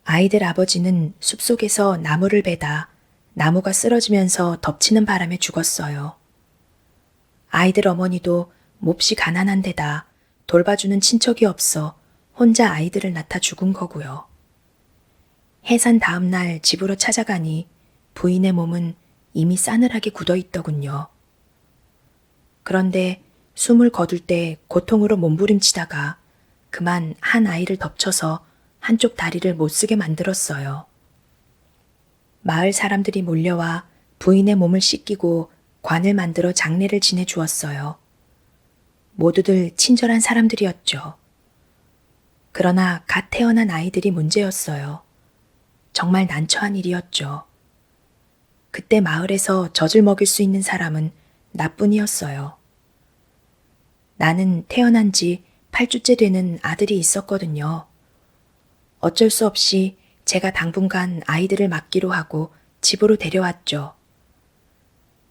아이들 아버지는 숲속에서 나무를 베다 나무가 쓰러지면서 덮치는 바람에 죽었어요. 아이들 어머니도 몹시 가난한 데다 돌봐주는 친척이 없어 혼자 아이들을 낳다 죽은 거고요. 해산 다음 날 집으로 찾아가니 부인의 몸은 이미 싸늘하게 굳어 있더군요. 그런데 숨을 거둘 때 고통으로 몸부림치다가 그만 한 아이를 덮쳐서 한쪽 다리를 못 쓰게 만들었어요. 마을 사람들이 몰려와 부인의 몸을 씻기고 관을 만들어 장례를 지내주었어요. 모두들 친절한 사람들이었죠. 그러나 갓 태어난 아이들이 문제였어요. 정말 난처한 일이었죠. 그때 마을에서 젖을 먹일 수 있는 사람은 나뿐이었어요. 나는 태어난 지 8주째 되는 아들이 있었거든요. 어쩔 수 없이 제가 당분간 아이들을 맡기로 하고 집으로 데려왔죠.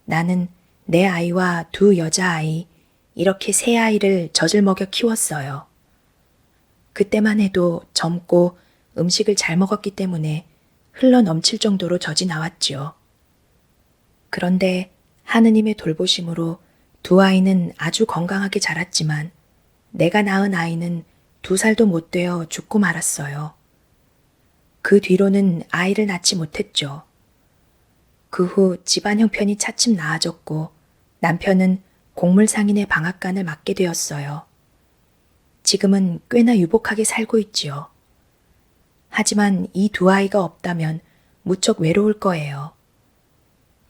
나는 내 아이와 두 여자아이, 이렇게 세 아이를 젖을 먹여 키웠어요. 그때만 해도 젊고 음식을 잘 먹었기 때문에 흘러 넘칠 정도로 젖이 나왔지요. 그런데 하느님의 돌보심으로 두 아이는 아주 건강하게 자랐지만 내가 낳은 아이는 2살도 못 되어 죽고 말았어요. 그 뒤로는 아이를 낳지 못했죠. 그 후 집안 형편이 차츰 나아졌고 남편은 곡물상인의 방앗간을 맡게 되었어요. 지금은 꽤나 유복하게 살고 있지요. 하지만 이 두 아이가 없다면 무척 외로울 거예요.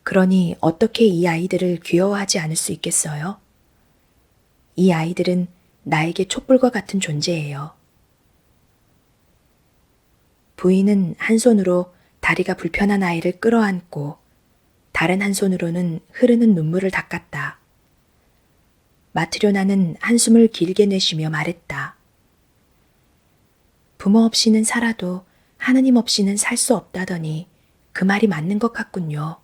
그러니 어떻게 이 아이들을 귀여워하지 않을 수 있겠어요? 이 아이들은 나에게 촛불과 같은 존재예요. 부인은 한 손으로 다리가 불편한 아이를 끌어안고 다른 한 손으로는 흐르는 눈물을 닦았다. 마트료나는 한숨을 길게 내쉬며 말했다. 부모 없이는 살아도 하느님 없이는 살 수 없다더니 그 말이 맞는 것 같군요.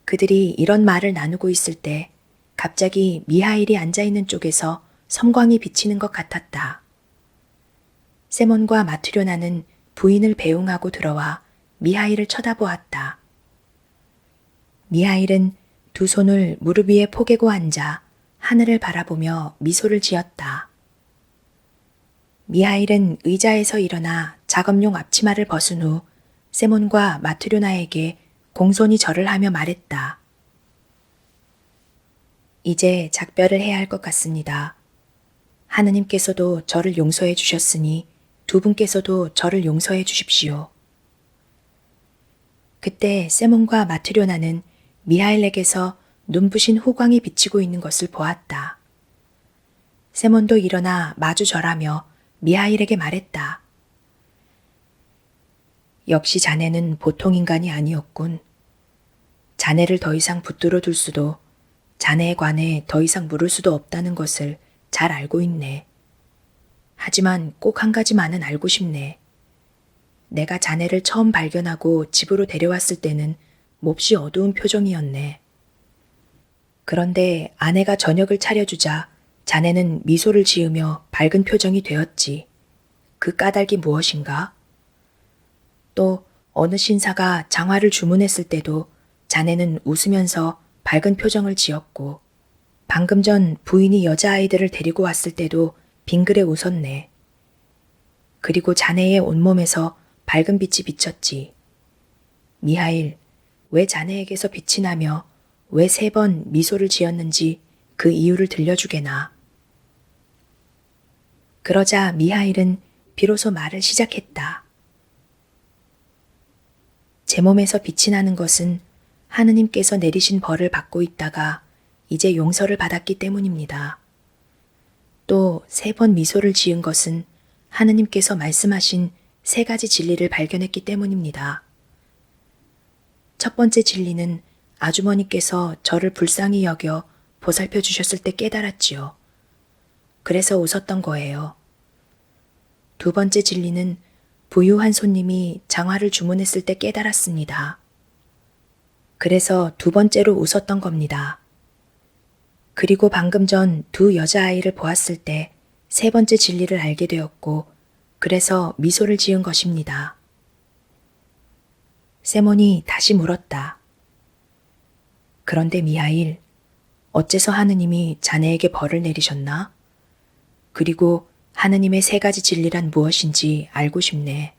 그들이 이런 말을 나누고 있을 때 갑자기 미하일이 앉아있는 쪽에서 섬광이 비치는 것 같았다. 세몬과 마트료나는 부인을 배웅하고 들어와 미하일을 쳐다보았다. 미하일은 두 손을 무릎 위에 포개고 앉아 하늘을 바라보며 미소를 지었다. 미하일은 의자에서 일어나 작업용 앞치마를 벗은 후 세몬과 마트료나에게 공손히 절을 하며 말했다. 이제 작별을 해야 할 것 같습니다. 하느님께서도 저를 용서해 주셨으니 두 분께서도 저를 용서해 주십시오. 그때 세몬과 마트료나는 미하일에게서 눈부신 후광이 비치고 있는 것을 보았다. 세몬도 일어나 마주 절하며 미하일에게 말했다. 역시 자네는 보통 인간이 아니었군. 자네를 더 이상 붙들어 둘 수도 자네에 관해 더 이상 물을 수도 없다는 것을 잘 알고 있네. 하지만 꼭 한 가지만은 알고 싶네. 내가 자네를 처음 발견하고 집으로 데려왔을 때는 몹시 어두운 표정이었네. 그런데 아내가 저녁을 차려주자 자네는 미소를 지으며 밝은 표정이 되었지. 그 까닭이 무엇인가? 또 어느 신사가 장화를 주문했을 때도 자네는 웃으면서 밝은 표정을 지었고 방금 전 부인이 여자아이들을 데리고 왔을 때도 빙그레 웃었네. 그리고 자네의 온몸에서 밝은 빛이 비쳤지. 미하일, 왜 자네에게서 빛이 나며 왜 3번 미소를 지었는지 그 이유를 들려주게나. 그러자 미하일은 비로소 말을 시작했다. 제 몸에서 빛이 나는 것은 하느님께서 내리신 벌을 받고 있다가 이제 용서를 받았기 때문입니다. 또 3번 미소를 지은 것은 하느님께서 말씀하신 3가지 진리를 발견했기 때문입니다. 첫 번째 진리는 아주머니께서 저를 불쌍히 여겨 보살펴 주셨을 때 깨달았지요. 그래서 웃었던 거예요. 두 번째 진리는 부유한 손님이 장화를 주문했을 때 깨달았습니다. 그래서 두 번째로 웃었던 겁니다. 그리고 방금 전 두 여자아이를 보았을 때 3번째 진리를 알게 되었고 그래서 미소를 지은 것입니다. 세몬이 다시 물었다. 그런데 미하일, 어째서 하느님이 자네에게 벌을 내리셨나? 그리고 하느님의 3가지 진리란 무엇인지 알고 싶네.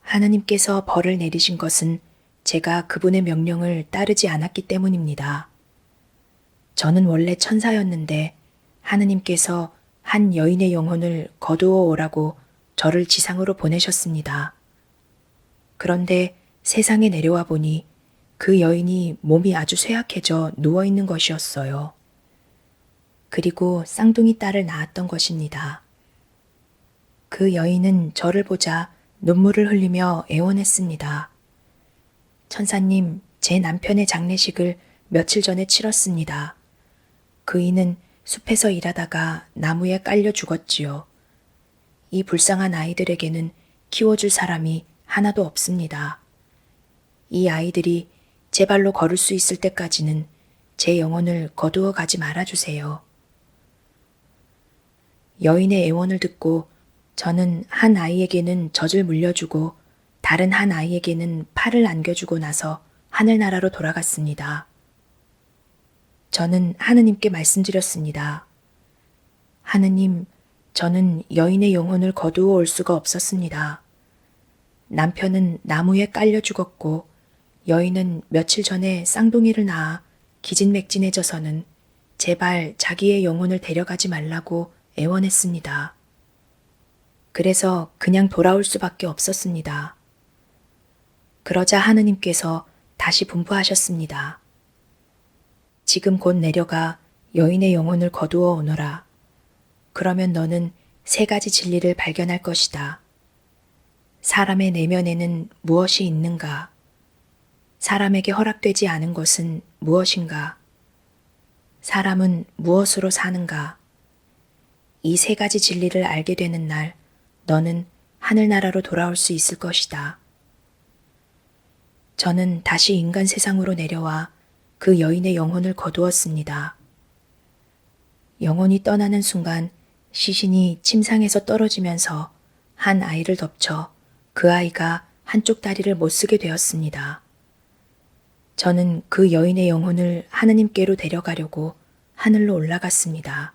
하느님께서 벌을 내리신 것은 제가 그분의 명령을 따르지 않았기 때문입니다. 저는 원래 천사였는데 하느님께서 한 여인의 영혼을 거두어 오라고 저를 지상으로 보내셨습니다. 그런데 세상에 내려와 보니 그 여인이 몸이 아주 쇠약해져 누워있는 것이었어요. 그리고 쌍둥이 딸을 낳았던 것입니다. 그 여인은 저를 보자 눈물을 흘리며 애원했습니다. 천사님, 제 남편의 장례식을 며칠 전에 치렀습니다. 그이는 숲에서 일하다가 나무에 깔려 죽었지요. 이 불쌍한 아이들에게는 키워줄 사람이 하나도 없습니다. 이 아이들이 제 발로 걸을 수 있을 때까지는 제 영혼을 거두어 가지 말아주세요. 여인의 애원을 듣고 저는 한 아이에게는 젖을 물려주고 다른 한 아이에게는 팔을 안겨주고 나서 하늘나라로 돌아갔습니다. 저는 하느님께 말씀드렸습니다. 하느님, 저는 여인의 영혼을 거두어 올 수가 없었습니다. 남편은 나무에 깔려 죽었고 여인은 며칠 전에 쌍둥이를 낳아 기진맥진해져서는 제발 자기의 영혼을 데려가지 말라고 애원했습니다. 그래서 그냥 돌아올 수밖에 없었습니다. 그러자 하느님께서 다시 분부하셨습니다. 지금 곧 내려가 여인의 영혼을 거두어 오너라. 그러면 너는 3가지 진리를 발견할 것이다. 사람의 내면에는 무엇이 있는가? 사람에게 허락되지 않은 것은 무엇인가? 사람은 무엇으로 사는가? 이 3가지 진리를 알게 되는 날, 너는 하늘나라로 돌아올 수 있을 것이다. 저는 다시 인간 세상으로 내려와 그 여인의 영혼을 거두었습니다. 영혼이 떠나는 순간 시신이 침상에서 떨어지면서 한 아이를 덮쳐 그 아이가 한쪽 다리를 못 쓰게 되었습니다. 저는 그 여인의 영혼을 하느님께로 데려가려고 하늘로 올라갔습니다.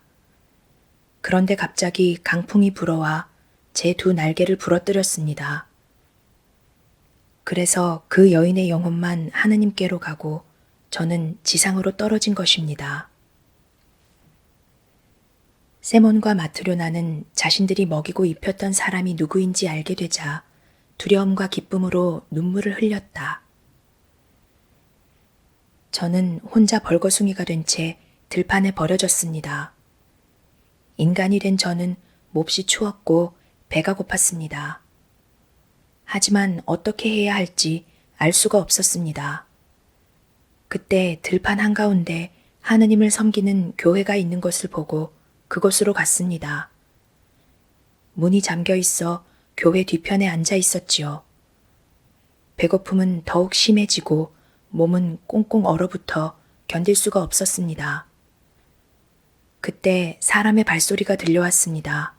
그런데 갑자기 강풍이 불어와 제 두 날개를 부러뜨렸습니다. 그래서 그 여인의 영혼만 하느님께로 가고 저는 지상으로 떨어진 것입니다. 세몬과 마트료나는 자신들이 먹이고 입혔던 사람이 누구인지 알게 되자 두려움과 기쁨으로 눈물을 흘렸다. 저는 혼자 벌거숭이가 된 채 들판에 버려졌습니다. 인간이 된 저는 몹시 추웠고 배가 고팠습니다. 하지만 어떻게 해야 할지 알 수가 없었습니다. 그때 들판 한가운데 하느님을 섬기는 교회가 있는 것을 보고 그곳으로 갔습니다. 문이 잠겨 있어 교회 뒤편에 앉아 있었지요. 배고픔은 더욱 심해지고 몸은 꽁꽁 얼어붙어 견딜 수가 없었습니다. 그때 사람의 발소리가 들려왔습니다.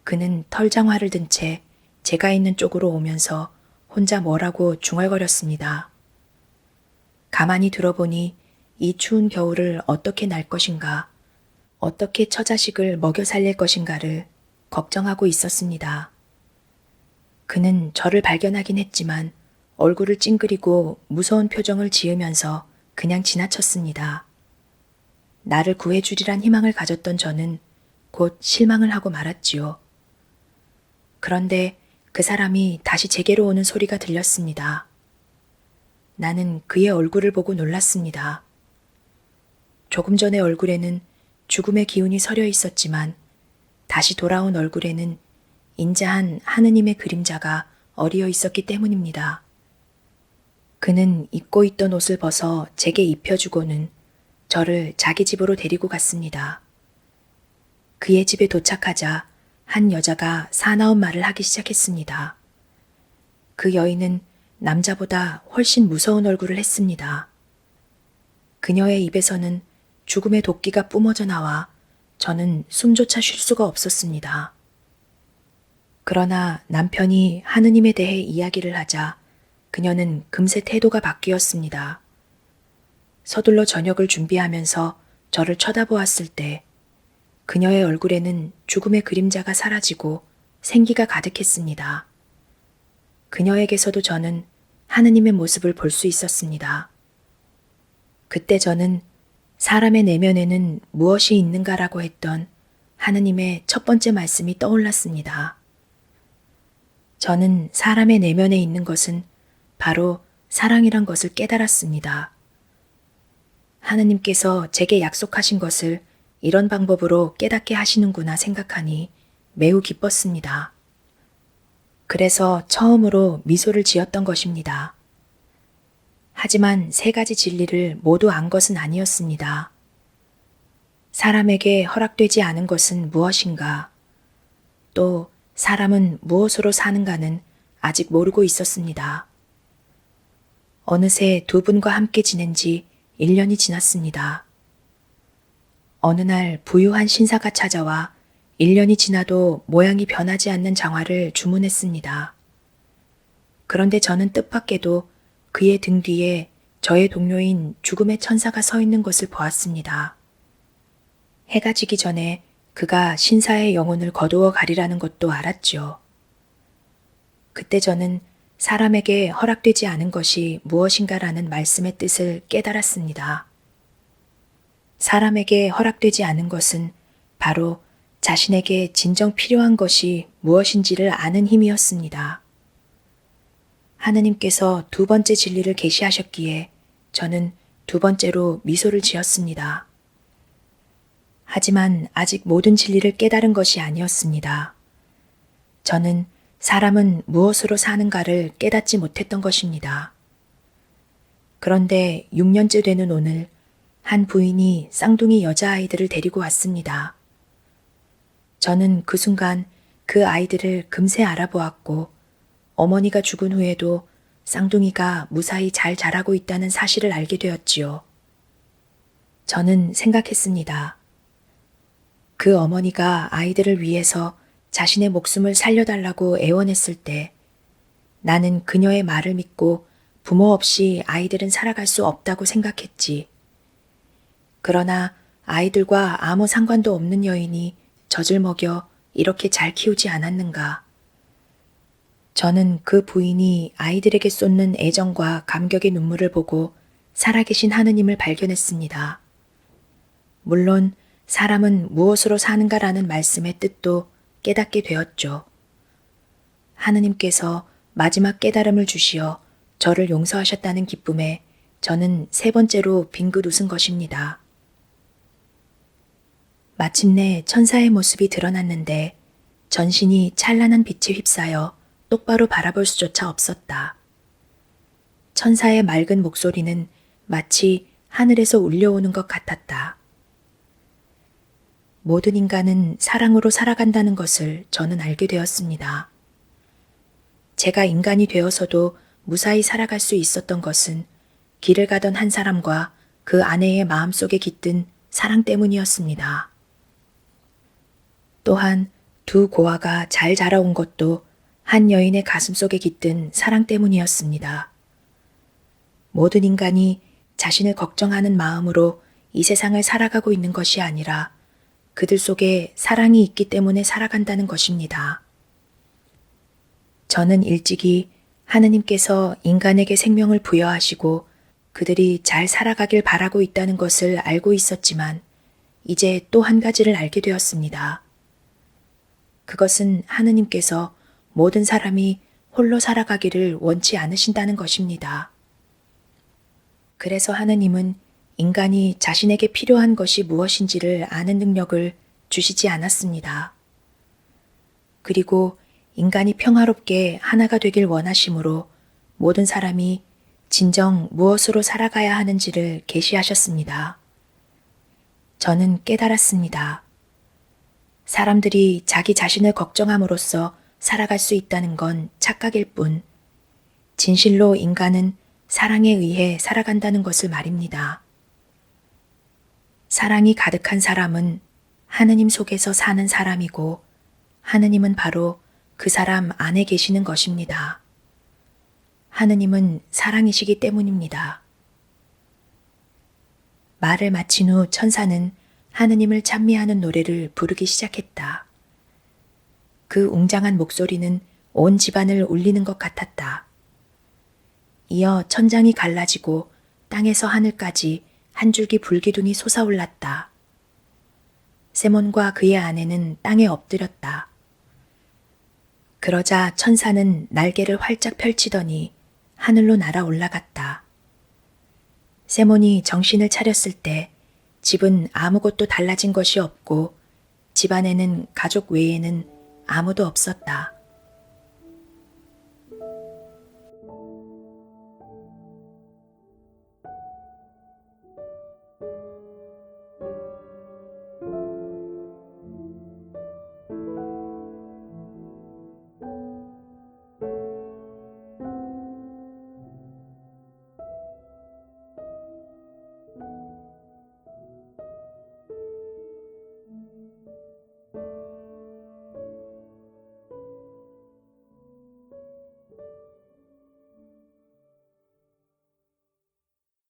그는 털장화를 든 채 제가 있는 쪽으로 오면서 혼자 뭐라고 중얼거렸습니다. 가만히 들어보니 이 추운 겨울을 어떻게 날 것인가, 어떻게 처자식을 먹여 살릴 것인가를 걱정하고 있었습니다. 그는 저를 발견하긴 했지만 얼굴을 찡그리고 무서운 표정을 지으면서 그냥 지나쳤습니다. 나를 구해주리란 희망을 가졌던 저는 곧 실망을 하고 말았지요. 그런데 그 사람이 다시 제게로 오는 소리가 들렸습니다. 나는 그의 얼굴을 보고 놀랐습니다. 조금 전의 얼굴에는 죽음의 기운이 서려 있었지만 다시 돌아온 얼굴에는 인자한 하느님의 그림자가 어리어 있었기 때문입니다. 그는 입고 있던 옷을 벗어 제게 입혀주고는 저를 자기 집으로 데리고 갔습니다. 그의 집에 도착하자 한 여자가 사나운 말을 하기 시작했습니다. 그 여인은 남자보다 훨씬 무서운 얼굴을 했습니다. 그녀의 입에서는 죽음의 도끼가 뿜어져 나와 저는 숨조차 쉴 수가 없었습니다. 그러나 남편이 하느님에 대해 이야기를 하자 그녀는 금세 태도가 바뀌었습니다. 서둘러 저녁을 준비하면서 저를 쳐다보았을 때 그녀의 얼굴에는 죽음의 그림자가 사라지고 생기가 가득했습니다. 그녀에게서도 저는 하느님의 모습을 볼 수 있었습니다. 그때 저는 사람의 내면에는 무엇이 있는가라고 했던 하느님의 첫 번째 말씀이 떠올랐습니다. 저는 사람의 내면에 있는 것은 바로 사랑이란 것을 깨달았습니다. 하느님께서 제게 약속하신 것을 이런 방법으로 깨닫게 하시는구나 생각하니 매우 기뻤습니다. 그래서 처음으로 미소를 지었던 것입니다. 하지만 세 가지 진리를 모두 안 것은 아니었습니다. 사람에게 허락되지 않은 것은 무엇인가? 또 사람은 무엇으로 사는가는 아직 모르고 있었습니다. 어느새 두 분과 함께 지낸 지 1년이 지났습니다. 어느 날 부유한 신사가 찾아와 1년이 지나도 모양이 변하지 않는 장화를 주문했습니다. 그런데 저는 뜻밖에도 그의 등 뒤에 저의 동료인 죽음의 천사가 서 있는 것을 보았습니다. 해가 지기 전에 그가 신사의 영혼을 거두어 가리라는 것도 알았죠. 그때 저는 사람에게 허락되지 않은 것이 무엇인가라는 말씀의 뜻을 깨달았습니다. 사람에게 허락되지 않은 것은 바로 자신에게 진정 필요한 것이 무엇인지를 아는 힘이었습니다. 하느님께서 두 번째 진리를 계시하셨기에 저는 두 번째로 미소를 지었습니다. 하지만 아직 모든 진리를 깨달은 것이 아니었습니다. 저는 사람은 무엇으로 사는가를 깨닫지 못했던 것입니다. 그런데 6년째 되는 오늘 한 부인이 쌍둥이 여자아이들을 데리고 왔습니다. 저는 그 순간 그 아이들을 금세 알아보았고 어머니가 죽은 후에도 쌍둥이가 무사히 잘 자라고 있다는 사실을 알게 되었지요. 저는 생각했습니다. 그 어머니가 아이들을 위해서 자신의 목숨을 살려달라고 애원했을 때 나는 그녀의 말을 믿고 부모 없이 아이들은 살아갈 수 없다고 생각했지. 그러나 아이들과 아무 상관도 없는 여인이 젖을 먹여 이렇게 잘 키우지 않았는가. 저는 그 부인이 아이들에게 쏟는 애정과 감격의 눈물을 보고 살아계신 하느님을 발견했습니다. 물론 사람은 무엇으로 사는가라는 말씀의 뜻도 깨닫게 되었죠. 하느님께서 마지막 깨달음을 주시어 저를 용서하셨다는 기쁨에 저는 세 번째로 빙긋 웃은 것입니다. 마침내 천사의 모습이 드러났는데 전신이 찬란한 빛에 휩싸여 똑바로 바라볼 수조차 없었다. 천사의 맑은 목소리는 마치 하늘에서 울려오는 것 같았다. 모든 인간은 사랑으로 살아간다는 것을 저는 알게 되었습니다. 제가 인간이 되어서도 무사히 살아갈 수 있었던 것은 길을 가던 한 사람과 그 아내의 마음속에 깃든 사랑 때문이었습니다. 또한 두 고아가 잘 자라온 것도 한 여인의 가슴속에 깃든 사랑 때문이었습니다. 모든 인간이 자신을 걱정하는 마음으로 이 세상을 살아가고 있는 것이 아니라 그들 속에 사랑이 있기 때문에 살아간다는 것입니다. 저는 일찍이 하느님께서 인간에게 생명을 부여하시고 그들이 잘 살아가길 바라고 있다는 것을 알고 있었지만 이제 또 한 가지를 알게 되었습니다. 그것은 하느님께서 모든 사람이 홀로 살아가기를 원치 않으신다는 것입니다. 그래서 하느님은 인간이 자신에게 필요한 것이 무엇인지를 아는 능력을 주시지 않았습니다. 그리고 인간이 평화롭게 하나가 되길 원하심으로 모든 사람이 진정 무엇으로 살아가야 하는지를 계시하셨습니다. 저는 깨달았습니다. 사람들이 자기 자신을 걱정함으로써 살아갈 수 있다는 건 착각일 뿐, 진실로 인간은 사랑에 의해 살아간다는 것을 말입니다. 사랑이 가득한 사람은 하느님 속에서 사는 사람이고 하느님은 바로 그 사람 안에 계시는 것입니다. 하느님은 사랑이시기 때문입니다. 말을 마친 후 천사는 하느님을 찬미하는 노래를 부르기 시작했다. 그 웅장한 목소리는 온 집안을 울리는 것 같았다. 이어 천장이 갈라지고 땅에서 하늘까지 한 줄기 불기둥이 솟아올랐다. 세몬과 그의 아내는 땅에 엎드렸다. 그러자 천사는 날개를 활짝 펼치더니 하늘로 날아 올라갔다. 세몬이 정신을 차렸을 때 집은 아무것도 달라진 것이 없고 집 안에는 가족 외에는 아무도 없었다.